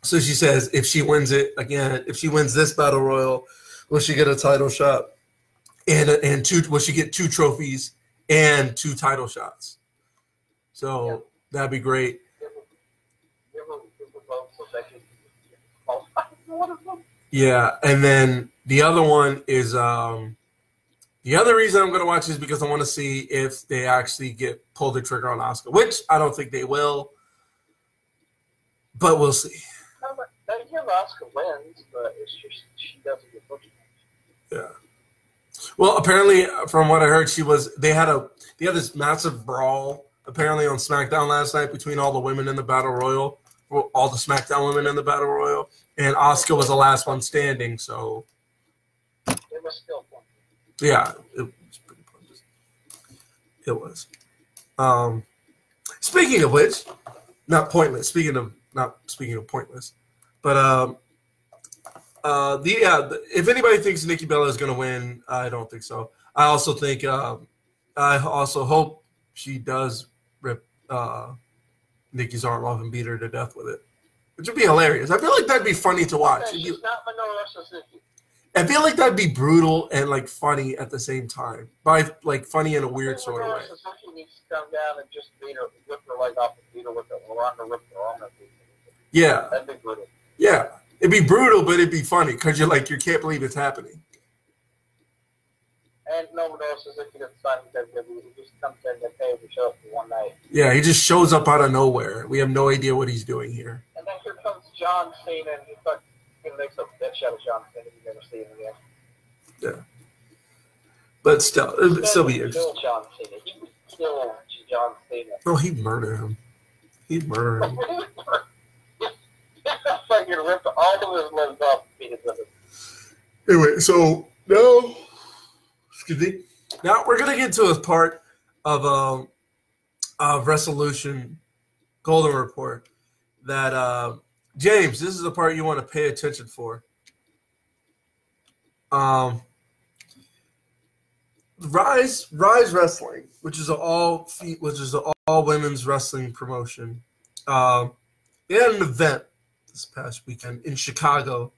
So she says if she wins it again, if she wins this Battle Royal, will she get a title shot? And will she get 2 trophies and 2 title shots? So that'd be great. Yeah, and then the other one is the other reason I'm going to watch is because I want to see if they actually pull the trigger on Asuka, which I don't think they will, but we'll see. They give Asuka wins, but it's just she doesn't get booked. Yeah. Well, apparently, from what I heard, they had this massive brawl apparently on SmackDown last night between all the women in the Battle Royal, all the SmackDown women in the Battle Royal, and Asuka was the last one standing. So it was still fun. Yeah, it was pretty pointless. It was. Speaking of which, not pointless. Not speaking of pointless, but if anybody thinks Nikki Bella is going to win, I don't think so. I also think I also hope she does rip Nikki's arm off and beat her to death with it, which would be hilarious. I feel like that'd be funny to watch. She's not Minoru Suzuki. I feel like that'd be brutal and like funny at the same time, by like funny in a weird sort of way. Suzuki needs to come down and just rip her leg off and beat her with it, or rip her arm off. Yeah, that'd be brutal. Yeah, it'd be brutal, but it'd be funny because you can't believe it's happening. And Minoru Suzuki doesn't sign with WWE. He just comes in and pays to show up for one night. Yeah, he just shows up out of nowhere. We have no idea what he's doing here. And then here comes John Cena, and he fucking makes a bitch out of John Cena. You never see him again. Yeah. But still, it'd still be interesting. Kill John Cena. He would kill John Cena. No, he'd murder him. He'd murder him. Fucking rip all of his limbs off and beat his limbs. Anyway, so now, excuse me. Now we're gonna get to a part of Resolution Golden Report that James, this is the part you want to pay attention for. Rise Wrestling, which is an all women's wrestling promotion. They had an event this past weekend in Chicago,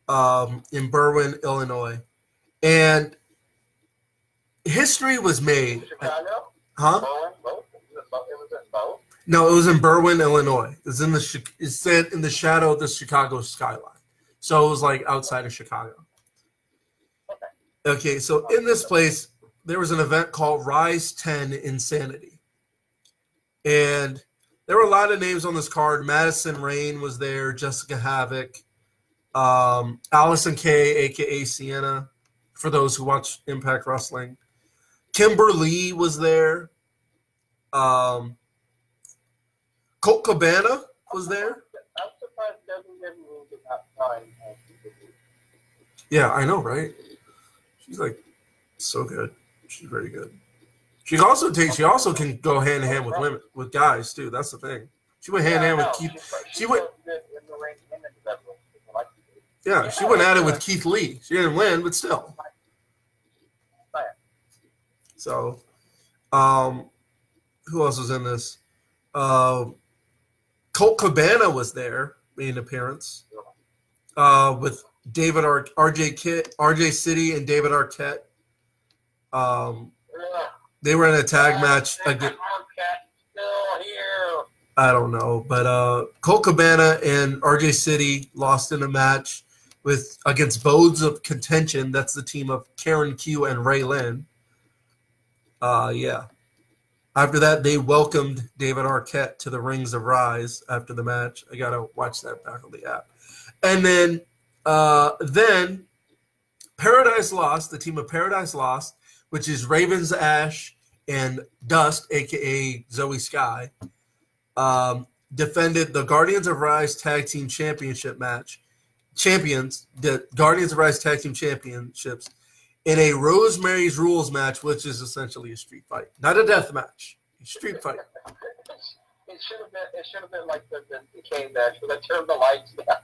in Berwyn, Illinois, and history was made. Chicago? Huh? Both? It was in both? No, it was in Berwyn, Illinois. It's set in the shadow of the Chicago skyline, so it was like outside of Chicago. Okay, so in this place, there was an event called Rise 10 Insanity. And there were a lot of names on this card. Madison Rayne was there, Jessica Havoc, Allison Kay, a.k.a. Sienna, for those who watch Impact Wrestling. Kimber Lee was there. Colt Cabana was there. I'm surprised WWE did not find Yeah, I know, right? She's like so good. She's very good. She also can go hand in hand with women, with guys too. That's the thing. She went hand in hand with Keith. She went. Yeah, she went at it with Keith Lee. She didn't win, but still. So, who else was in this? Colt Cabana was there, made an appearance with David RJ City and David Arquette. They were in a tag match against. I don't know, but Colt Cabana and RJ City lost in a match against Bodes of Contention. That's the team of Karen Q and Ray Lynn. Yeah. After that, they welcomed David Arquette to the Rings of Rise after the match. I gotta watch that back on the app. And then Paradise Lost, the team of Paradise Lost, which is Ravens Ash and Dust, aka Zoe Sky, defended the Guardians of Rise Tag Team Championship match. The Guardians of Rise Tag Team Championships in a Rosemary's Rules match, which is essentially a street fight, not a death match, a street fight. It should have been like the decay match where they turned the lights down.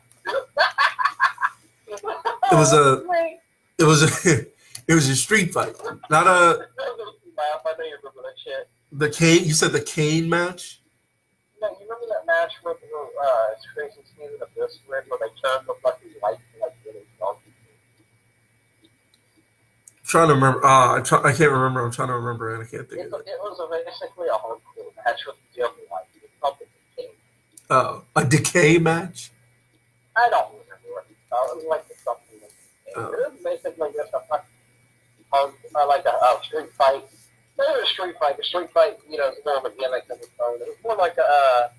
It was a street fight, not a. I know you remember that shit. The Kane. You said the Kane match. No, you remember that match where Tracy Sneeze and Abyss where they turned the fucking lights like really dark? Trying to remember. I can't remember. I'm trying to remember, and I can't think of it. It was basically a hardcore match with the other lights. It's called the Decay. Oh, a Decay match. I don't remember what it's called. It was like something. It was basically just a fucking like a street fight. It was a street fight. The street fight, is more of a gimmick than its own. It was more like a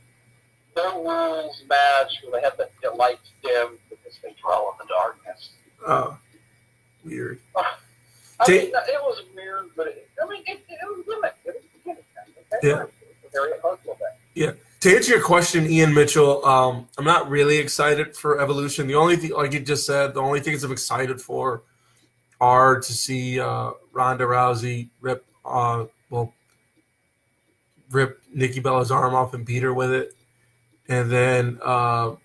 no rules match where they had the lights dim because they draw in the darkness. Oh, weird. I mean, it was weird, but it was a gimmick. It was a gimmick. Okay? Yeah. It was a very emotional thing. Yeah. To answer your question, Ian Mitchell, I'm not really excited for Evolution. The only thing, like you just said, the only things I'm excited for are to see Ronda Rousey rip Nikki Bella's arm off and beat her with it. And then the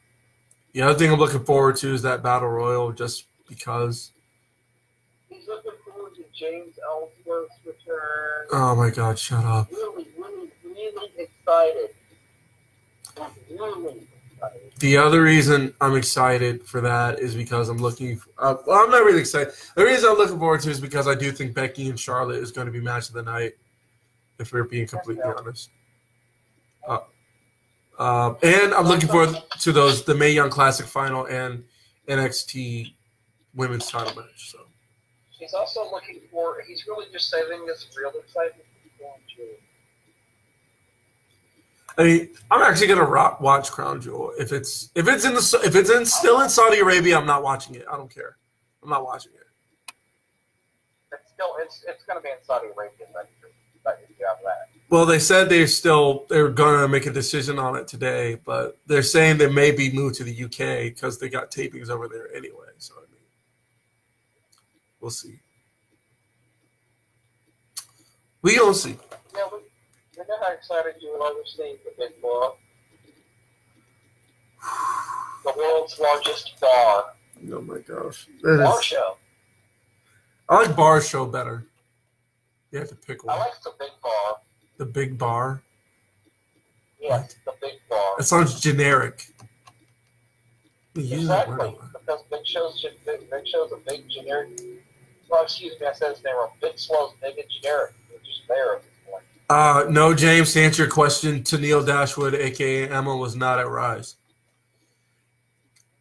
other thing I'm looking forward to is that Battle Royal, just because. He's looking forward to James Ellsworth's return. Oh my God, shut up. Really excited. Really excited. The other reason I'm excited for that is because I'm looking well, I'm not really excited. The reason I'm looking forward to is because I do think Becky and Charlotte is going to be match of the night, if we're being completely honest. And I'm looking forward to the Mae Young Classic final and NXT Women's Title match. So he's also he's really just saving this real excitement for June. I mean, I'm actually gonna watch Crown Jewel if it's still in Saudi Arabia. I'm not watching it. I don't care. I'm not watching it. It's gonna be in Saudi Arabia. That you have that. Well, they said they're gonna make a decision on it today, but they're saying they may be moved to the UK because they got tapings over there anyway. So I mean, we'll see. We gonna see. Yeah, we know how excited you are to see the big bar. The world's largest bar. Oh my gosh. Bar show. I like Bar Show better. You have to pick one. I like the big bar. The big bar? Yes, the big bar. That sounds generic. Exactly, because Big Show's a big generic. Well, excuse me, I said his name wrong. Big Slow's big and generic. They're just there at this point. No, James, to answer your question, Tennille Dashwood, a.k.a. Emma, was not at Rise.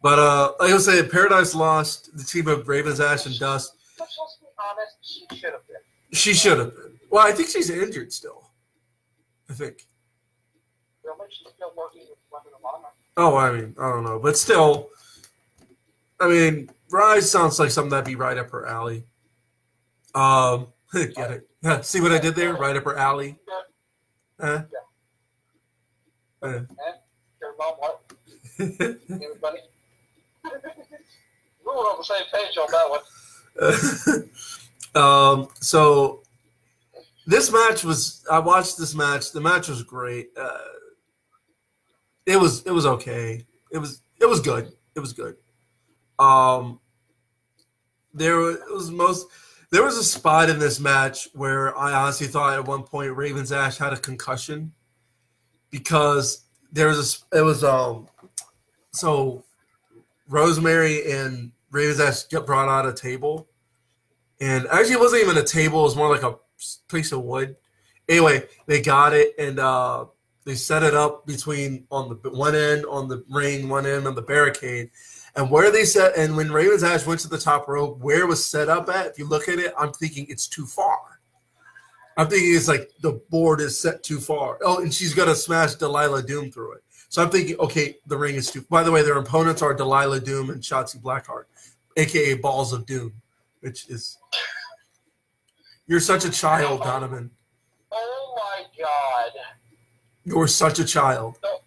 But, like I said, Paradise Lost, the team of Ravens, Ash, and Dust. But let's be honest, she should have been. She should have been. Well, I think she's injured still. I think. Really? She's still working with Women of Honor. Oh, I mean, I don't know. But still, I mean, Rise sounds like something that'd be right up her alley. Get it? Yeah, see what I did there? Right up her alley. Yeah. And your mom what? Everybody? We're on the same page on that one. So this match was. I watched this match. The match was great. It was okay. It was good. It was good. There was a spot in this match where I honestly thought at one point Ravens Ash had a concussion because so Rosemary and Ravens Ash got brought out a table, and actually it wasn't even a table. It was more like a piece of wood. Anyway, they got it and they set it up between on the one end on the ring, one end on the barricade. And where they set, and when Ravens Ash went to the top rope, where it was set up at, if you look at it, I'm thinking it's too far. I'm thinking it's like the board is set too far. Oh, and she's going to smash Delilah Doom through it. So I'm thinking, okay, the ring is too. By the way, their opponents are Delilah Doom and Shotzi Blackheart, a.k.a. Balls of Doom, which is. You're such a child, Donovan. Oh, my God. You're such a child. No,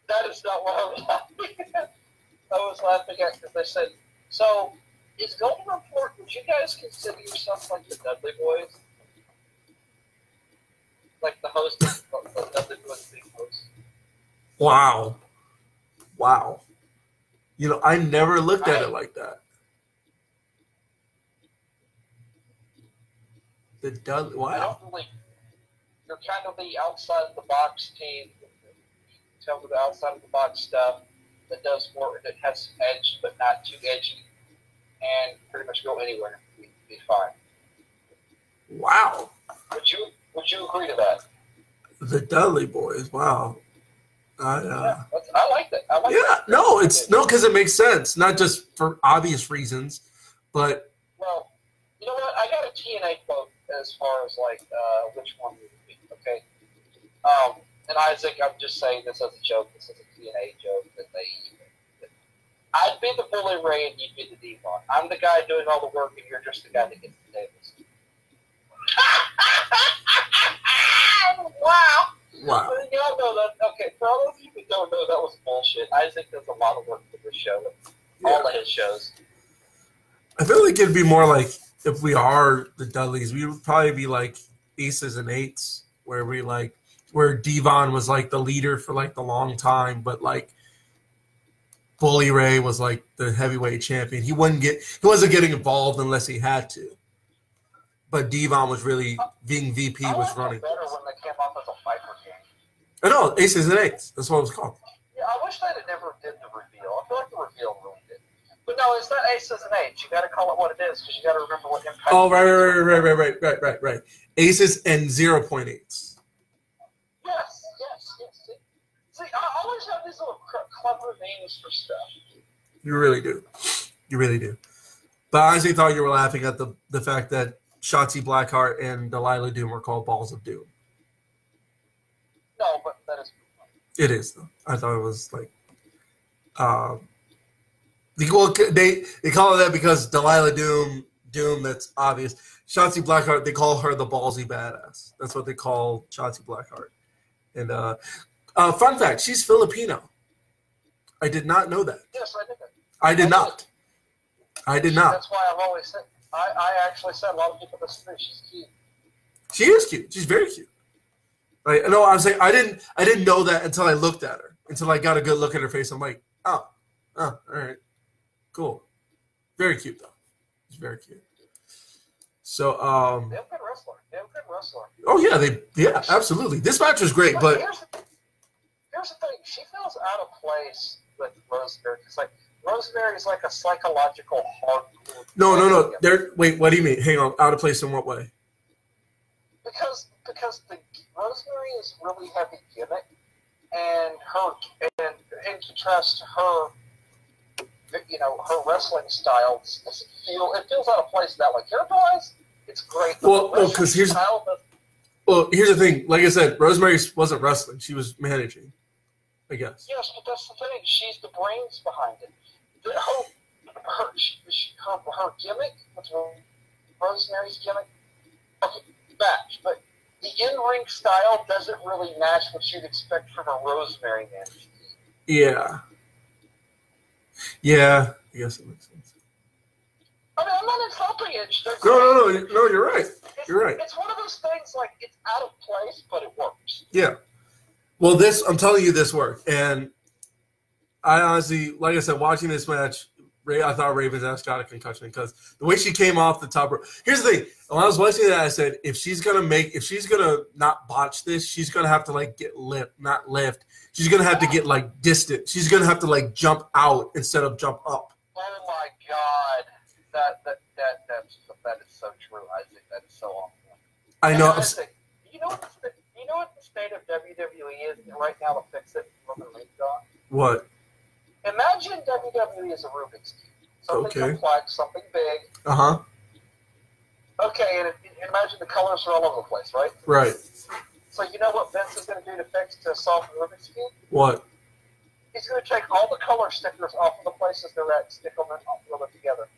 that is not what I was laughing at. I was laughing at because they said, so is Golden Report, would you guys consider yourself like the Dudley Boys? Like the host of the Dudley Boys being host? Wow. Wow. You know, I never looked at it like that. The Dudley, wow. I don't really, you're kind of the outside of the box team. Tell me the outside of the box stuff. That does work, that has some edge, but not too edgy, and pretty much go anywhere. Be fine. Wow. Would you agree to that? The Dudley Boys. Wow. I like that. I like that. No, because it makes sense, not just for obvious reasons, but. Well, you know what? I got a TNA quote as far as like which one would be. Okay. And Isaac, I'm just saying this as a joke. This is a TNA joke that I'd be the Bully Ray and you'd be the Devon. I'm the guy doing all the work and you're just the guy that gets the tables. Wow. Y'all know that. Okay, for all of you who don't know, that was bullshit. Isaac does a lot of work for this show. All of his shows. I feel like it'd be more like if we are the Dudleys, we would probably be like Aces and Eights, where Devon was like the leader for like the long time, but like Bully Ray was like the heavyweight champion. He wasn't getting involved unless he had to. But Devon was really being VP was running. Better when they came off as a fighter game. I know, Aces and Eights. That's what it was called. Yeah, I wish they'd never did the reveal. I feel like the reveal really did. But no, it's not Aces and Eights. You got to call it what it is because you got to remember what Impact. Oh, right. Aces and 0.8s. Yes. See, I always have these little clever names for stuff. You really do. But I honestly thought you were laughing at the fact that Shotzi Blackheart and Delilah Doom were called Balls of Doom. No, but that is It is though. I thought it was like, they call it that because Delilah Doom. That's obvious. Shotzi Blackheart. They call her the ballsy badass. That's what they call Shotzi Blackheart. And fun fact, she's Filipino. I did not know that. Yes, I did. I did not. I did not. That's why I've always said. I actually said a lot of people disagree. She's cute. She is cute. She's very cute. Like, no, I'm saying I didn't know that until I looked at her. Until I got a good look at her face. I'm like, oh, all right, cool. Very cute though. She's very cute. So they have a good wrestler. Oh yeah, absolutely. This match was great, but here's the thing. She feels out of place with Rosemary. It's like Rosemary is like a psychological hardcore. No. Wait, what do you mean? Hang on, out of place in what way? Because the Rosemary is really heavy gimmick, and in contrast to her, her wrestling style, it feels out of place that way. Character-wise, it's great. Well, because here's the thing. Like I said, Rosemary wasn't wrestling; she was managing, I guess. Yes, but that's the thing. She's the brains behind it. Her gimmick, with Rosemary's gimmick, match, but the in-ring style doesn't really match what you'd expect from a Rosemary match. Yeah, I guess it makes sense. I mean, I'm not insulting it. No, you're right. You're right. It's one of those things, like, it's out of place, but it works. Yeah. Well, I'm telling you, this worked. And I honestly, like I said, watching this match, I thought Raven's ass got a concussion because the way she came off the top rope. Here's the thing. When I was watching that, I said, if she's gonna not botch this, she's gonna have to like get not lift. She's gonna have to get like distant. She's gonna have to like jump out instead of jump up. Oh my God, that is so true. I think that is so awful. I know. You know what the state of WWE is right now to fix it from the ring gone? What? Imagine WWE as a Rubik's Cube. Something complex, something big. Uh-huh. Okay, and imagine the colors are all over the place, right? Right. So you know what Vince is going to do to solve the Rubik's Cube? What? He's going to take all the color stickers off of the places they're at and stick them together.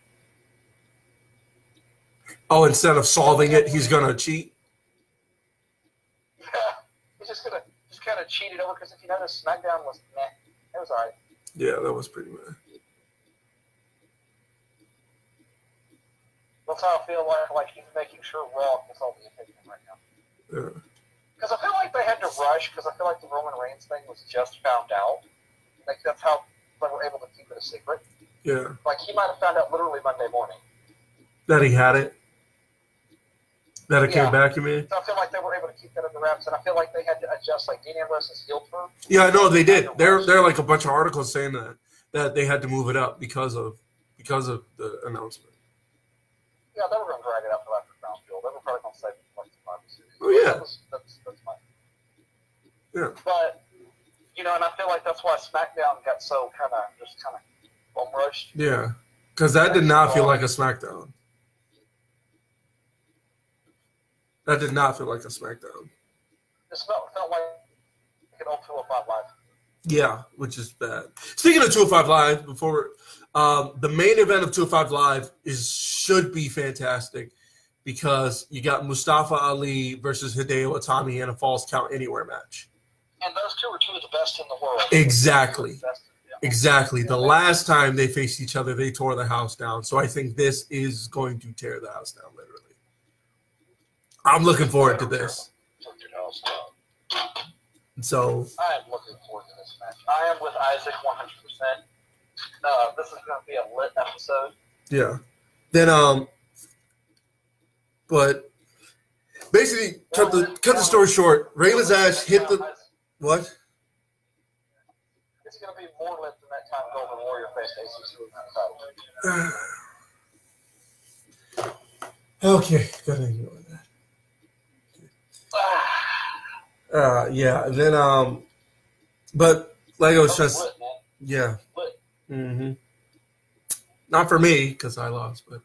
Oh, instead of solving it, he's going to cheat? Yeah. He's just going to kind of cheat it over because if you notice, SmackDown was meh. It was all right. Yeah, that was pretty meh. That's how I feel like he's making sure Raw gets all the attention right now. Yeah. Because I feel like they had to rush, because I feel like the Roman Reigns thing was just found out. Like, that's how they were able to keep it a secret. Yeah. Like, he might have found out literally Monday morning. That he had it? That it came back, you mean? So I feel like they were able to keep that under wraps, and I feel like they had to adjust, like, Dean Ambrose's heel turn. Yeah, I know, they did. There are like a bunch of articles saying that they had to move it up because of the announcement. Yeah, they were going to drag it out till after Crown Jewel. They were probably going to save it for like the series. Oh, yeah. That's fine. Yeah. But, and I feel like that's why SmackDown got so kind of bum rushed. Yeah, because that did not feel like a SmackDown. That did not feel like a SmackDown. It felt like an old 205 Live. Yeah, which is bad. Speaking of 205 Live, before the main event of 205 Live should be fantastic because you got Mustafa Ali versus Hideo Itami in a Falls Count Anywhere match. And those two are two of the best in the world. Exactly. Exactly. The last time they faced each other, they tore the house down. So I think this is going to tear the house down, literally. I'm looking forward to this. So I am looking forward to this match. I am with Isaac 100%. This is going to be a lit episode. Yeah. Then but basically cut the story short. Rayla's Ash hit the what? It's going to be more lit than that time Golden Warrior faced ACC title. Okay, gotta ignore that. Yeah. Then but like I was just lit, man. Yeah. Lit. Mm-hmm. Not for me because I lost, but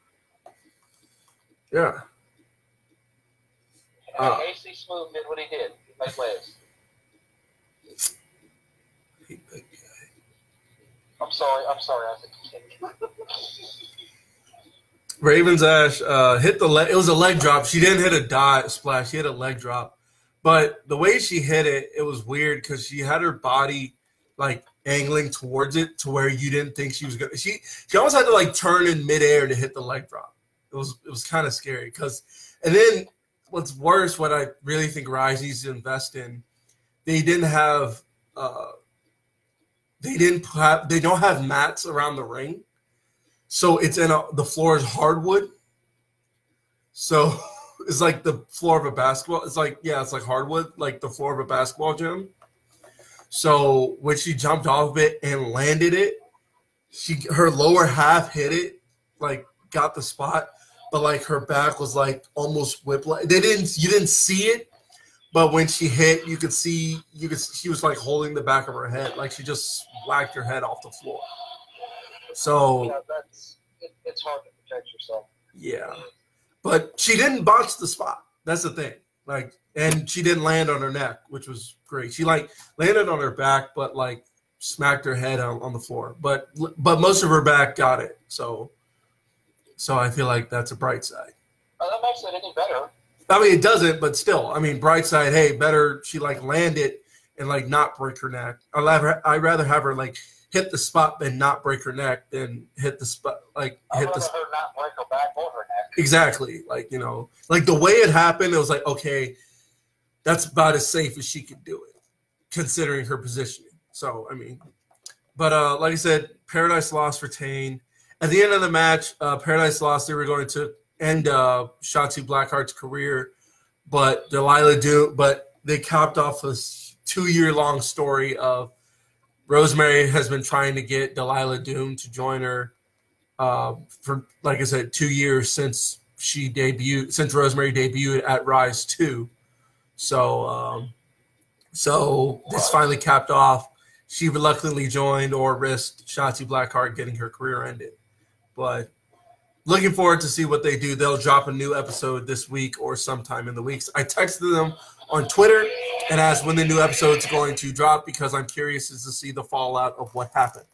yeah. AC Smooth did what he did. He made waves. I'm sorry. I think Ravens Ash hit the leg. It was a leg drop. She didn't hit a dive splash. She hit a leg drop. But the way she hit it, it was weird because she had her body like angling towards it to where you didn't think she was gonna. She almost had to like turn in midair to hit the leg drop. It was kind of scary because, and then what's worse, what I really think Rise needs to invest in, they don't have mats around the ring. So it's the floor is hardwood. So it's like the floor of a basketball. It's like hardwood, like the floor of a basketball gym. So when she jumped off of it and landed it, her lower half hit it, like got the spot, but like her back was like almost whiplash. You didn't see it, but when she hit, you could see she was like holding the back of her head, like she just whacked her head off the floor. So yeah, it's hard to protect yourself. Yeah, but she didn't botch the spot. That's the thing. Like, and she didn't land on her neck, which was great. She like landed on her back, but like smacked her head on the floor. But most of her back got it. So I feel like that's a bright side. That makes it any better. I mean, it doesn't, but still, I mean, bright side. Hey, better she like land it and like not break her neck. I'd rather have her like hit the spot than not break her neck than hit the spot like hit the. Her not break her back or her neck. Exactly, like like the way it happened, it was like okay, that's about as safe as she could do it, considering her positioning. So I mean, but like I said, Paradise Lost retained. At the end of the match, Paradise Lost. They were going to end Shotzi Blackheart's career, but Delilah Doom. But they capped off a 2-year-long story of Rosemary has been trying to get Delilah Doom to join her for, like I said, 2 years since Rosemary debuted at Rise 2. So this finally capped off. She reluctantly joined or risked Shotzi Blackheart getting her career ended. But looking forward to see what they do. They'll drop a new episode this week or sometime in the weeks. I texted them on Twitter and asked when the new episode's going to drop because I'm curious as to see the fallout of what happened.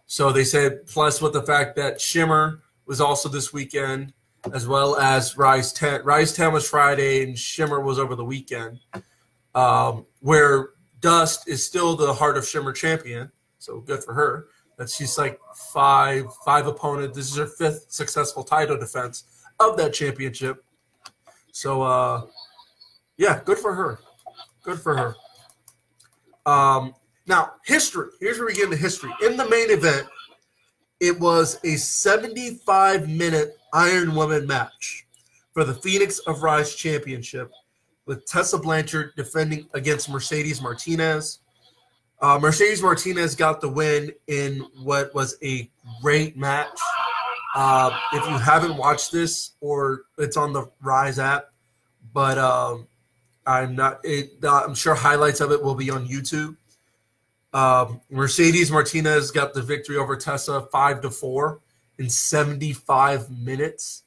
So they said, plus with the fact that Shimmer was also this weekend, as well as Rise 10. Rise 10 was Friday and Shimmer was over the weekend, where Dust is still the Heart of Shimmer champion. So good for her. That she's like five opponent. This is her 5th successful title defense of that championship. So, yeah, good for her. Good for her. Now, history. Here's where we get into history. In the main event, it was a 75-minute Iron Woman match for the Phoenix of Rise Championship with Tessa Blanchard defending against Mercedes Martinez. Mercedes Martinez got the win in what was a great match. If you haven't watched this, or it's on the Rise app, but I'm sure highlights of it will be on YouTube. Mercedes Martinez got the victory over Tessa 5-4 in 75 minutes.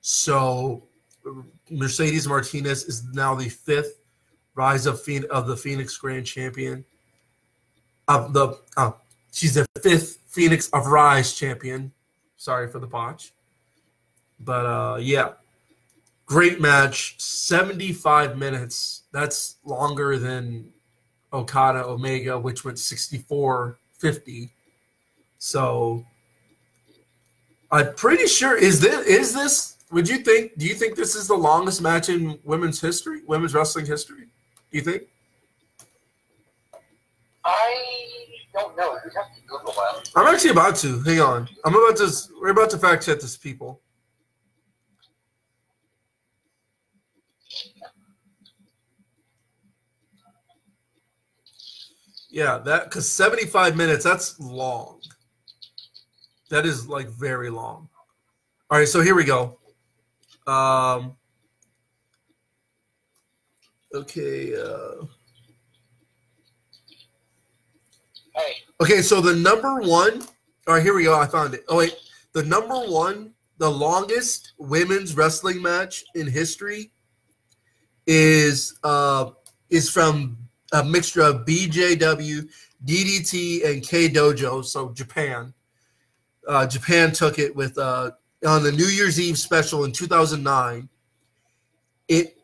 So Mercedes Martinez is now the 5th Rise of the Phoenix Grand Champion. She's the 5th Phoenix of Rise champion. Sorry for the botch. But yeah. Great match. 75 minutes. That's longer than Okada Omega, which went 64-50. So I'm pretty sure do you think this is the longest match in women's wrestling history? Do you think? I don't know. You have to Google that. I'm actually about to. Hang on. We're about to fact check this, people. Yeah, because 75 minutes, that's long. That is like very long. All right, so here we go. Okay. Okay, so the number one. All right, here we go. I found it. Oh wait, the number one, the longest women's wrestling match in history is from a mixture of BJW, DDT, and K Dojo. So Japan. Japan took it with on the New Year's Eve special in 2009.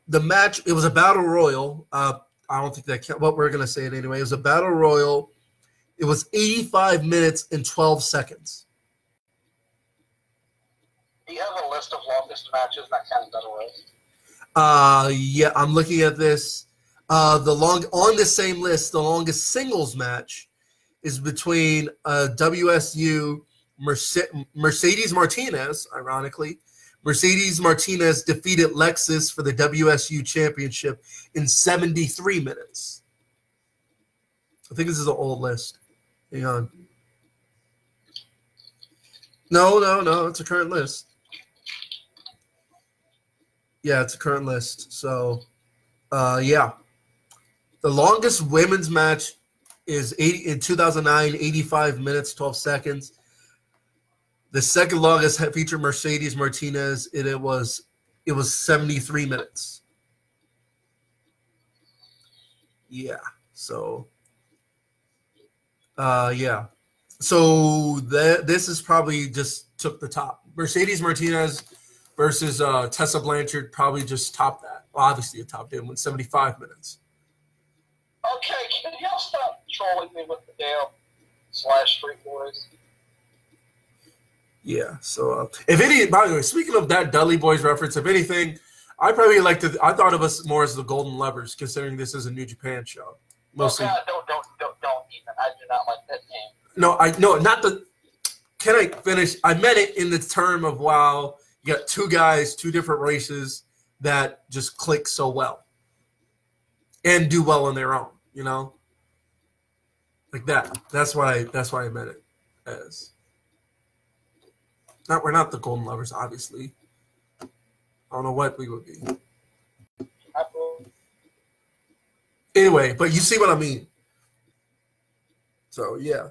The match, it was a battle royal. I don't think that what we're gonna say it anyway. It was a battle royal. It was 85 minutes and 12 seconds. Do you have a list of longest matches that kind of battle royals? Yeah, I'm looking at this. On the same list, the longest singles match is between WSU Mercedes Martinez, ironically. Mercedes Martinez defeated Lexus for the WSU championship in 73 minutes. I think this is an old list. Hang on. No, it's a current list. Yeah, it's a current list. So, yeah. The longest women's match is in 2009, 85 minutes, 12 seconds. The second longest featured Mercedes Martinez, and it was 73 minutes. Yeah. So, yeah. So this is probably just took the top. Mercedes Martinez versus Tessa Blanchard probably just topped that. Well, obviously it topped it with 75 minutes. Okay, can y'all stop trolling me with the damn /Street Boys? Yeah, so if any, by the way, speaking of that Dudley Boys reference, if anything, I thought of us more as the Golden Lovers, considering this is a New Japan show. Mostly. Oh God, don't even. I do not like that name. No, not the. Can I finish? I meant it in the term of wow, you got two guys, two different races that just click so well and do well on their own. You know, like that. That's why I meant it as. We're not the Golden Lovers, obviously. I don't know what we would be. Anyway, but you see what I mean. So yeah,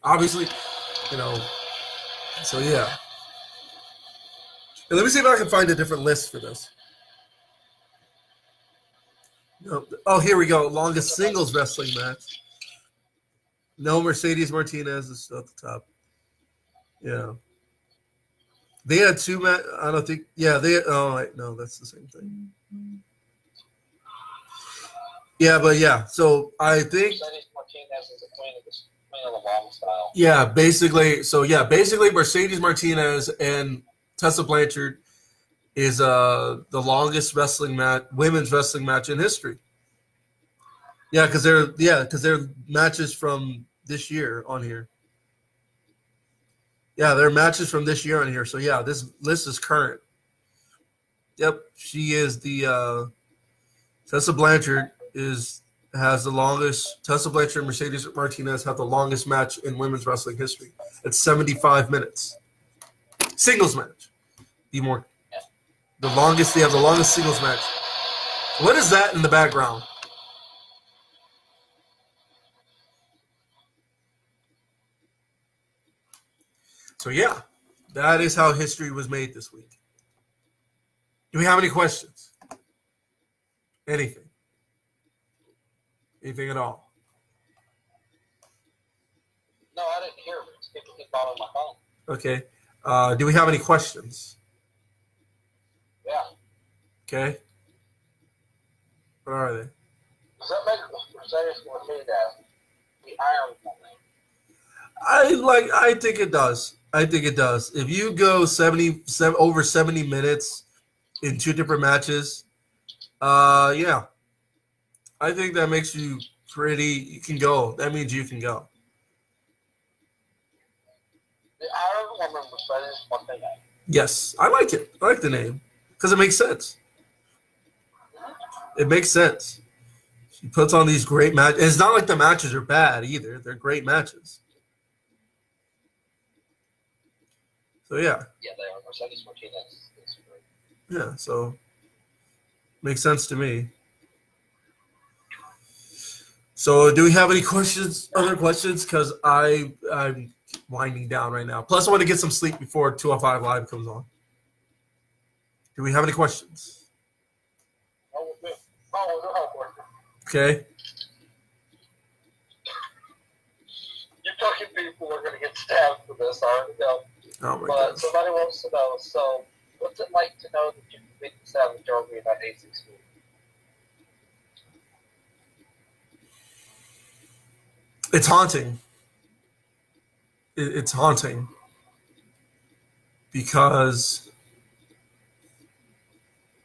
obviously, you know. So yeah. And let me see if I can find a different list for this. No. Oh, here we go. Longest singles wrestling match. No, Mercedes Martinez is still at the top. Yeah. They had two matches. I don't think. Yeah, oh, wait, no, that's the same thing. Yeah, but yeah. So I think. Mercedes Martinez is the queen of the long style. Yeah, basically. So yeah, basically, Mercedes Martinez and Tessa Blanchard is the longest women's wrestling match in history. Yeah, because they're matches from this year on here. Yeah, there are matches from this year on here. So, yeah, this list is current. Yep, she is the Tessa Blanchard has the longest. Tessa Blanchard and Mercedes Martinez have the longest match in women's wrestling history. It's 75 minutes. Singles match. They have the longest singles match. What is that in the background? So, yeah, that is how history was made this week. Do we have any questions? Anything? Anything at all? No, I didn't hear it. People keep calling my phone. Okay. Do we have any questions? Yeah. Okay. What are they? Does that make Mercedes Martinez the Iron Woman? I think it does. If you go over 70 minutes in two different matches, yeah. I think that makes you you can go. That means you can go. The Iron Woman Mercedes Martinez. Yes, I like it. I like the name because it makes sense. It makes sense. She puts on these great matches. It's not like the matches are bad either. They're great matches. So, yeah. Yeah, they are. Mercedes Martinez is great. Yeah, so makes sense to me. So, do we have any questions? Other questions? Because I'm winding down right now. Plus, I want to get some sleep before 205 Live comes on. Do we have any questions? Oh, we'll have questions. Okay. this hour to go. Oh my But gosh. somebody wants to know, so what's it like to know that you can beat the Savage Army in that A6 school? It's haunting. It's haunting because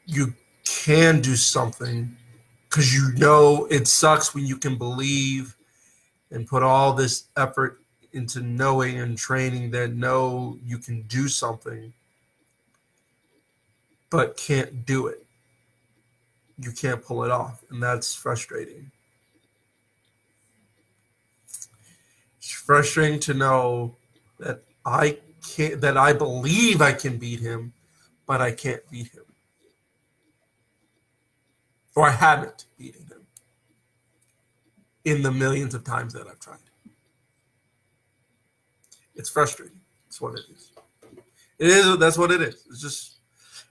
you can do something, because you know it sucks when you can believe and put all this effort into knowing and training that no, you can do something, but can't do it. You can't pull it off, and that's frustrating. It's frustrating to know that I can't, that I believe I can beat him, but I can't beat him. Or I haven't beaten him in the millions of times that I've tried. It's frustrating. That's what it is. It is. That's what it is.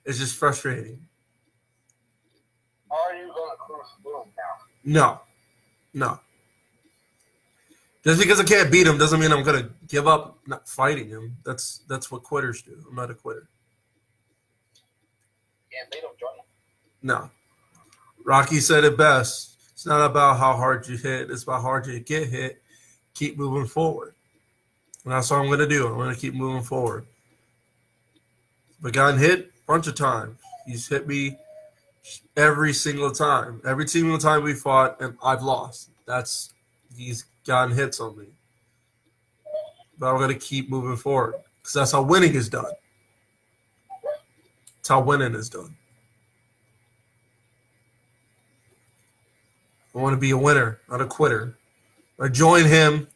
It's just frustrating. Are you going to cruise boom now? No. Just because I can't beat him doesn't mean I'm going to give up not fighting him. That's what quitters do. I'm not a quitter. Can't beat him, join him. No. Rocky said it best. It's not about how hard you hit. It's about how hard you get hit. Keep moving forward. And that's what I'm going to do. I'm going to keep moving forward. I've gotten hit a bunch of times. He's hit me every single time. Every single time we fought, and I've lost. He's gotten hits on me. But I'm going to keep moving forward, because that's how winning is done. That's how winning is done. I want to be a winner, not a quitter. I join him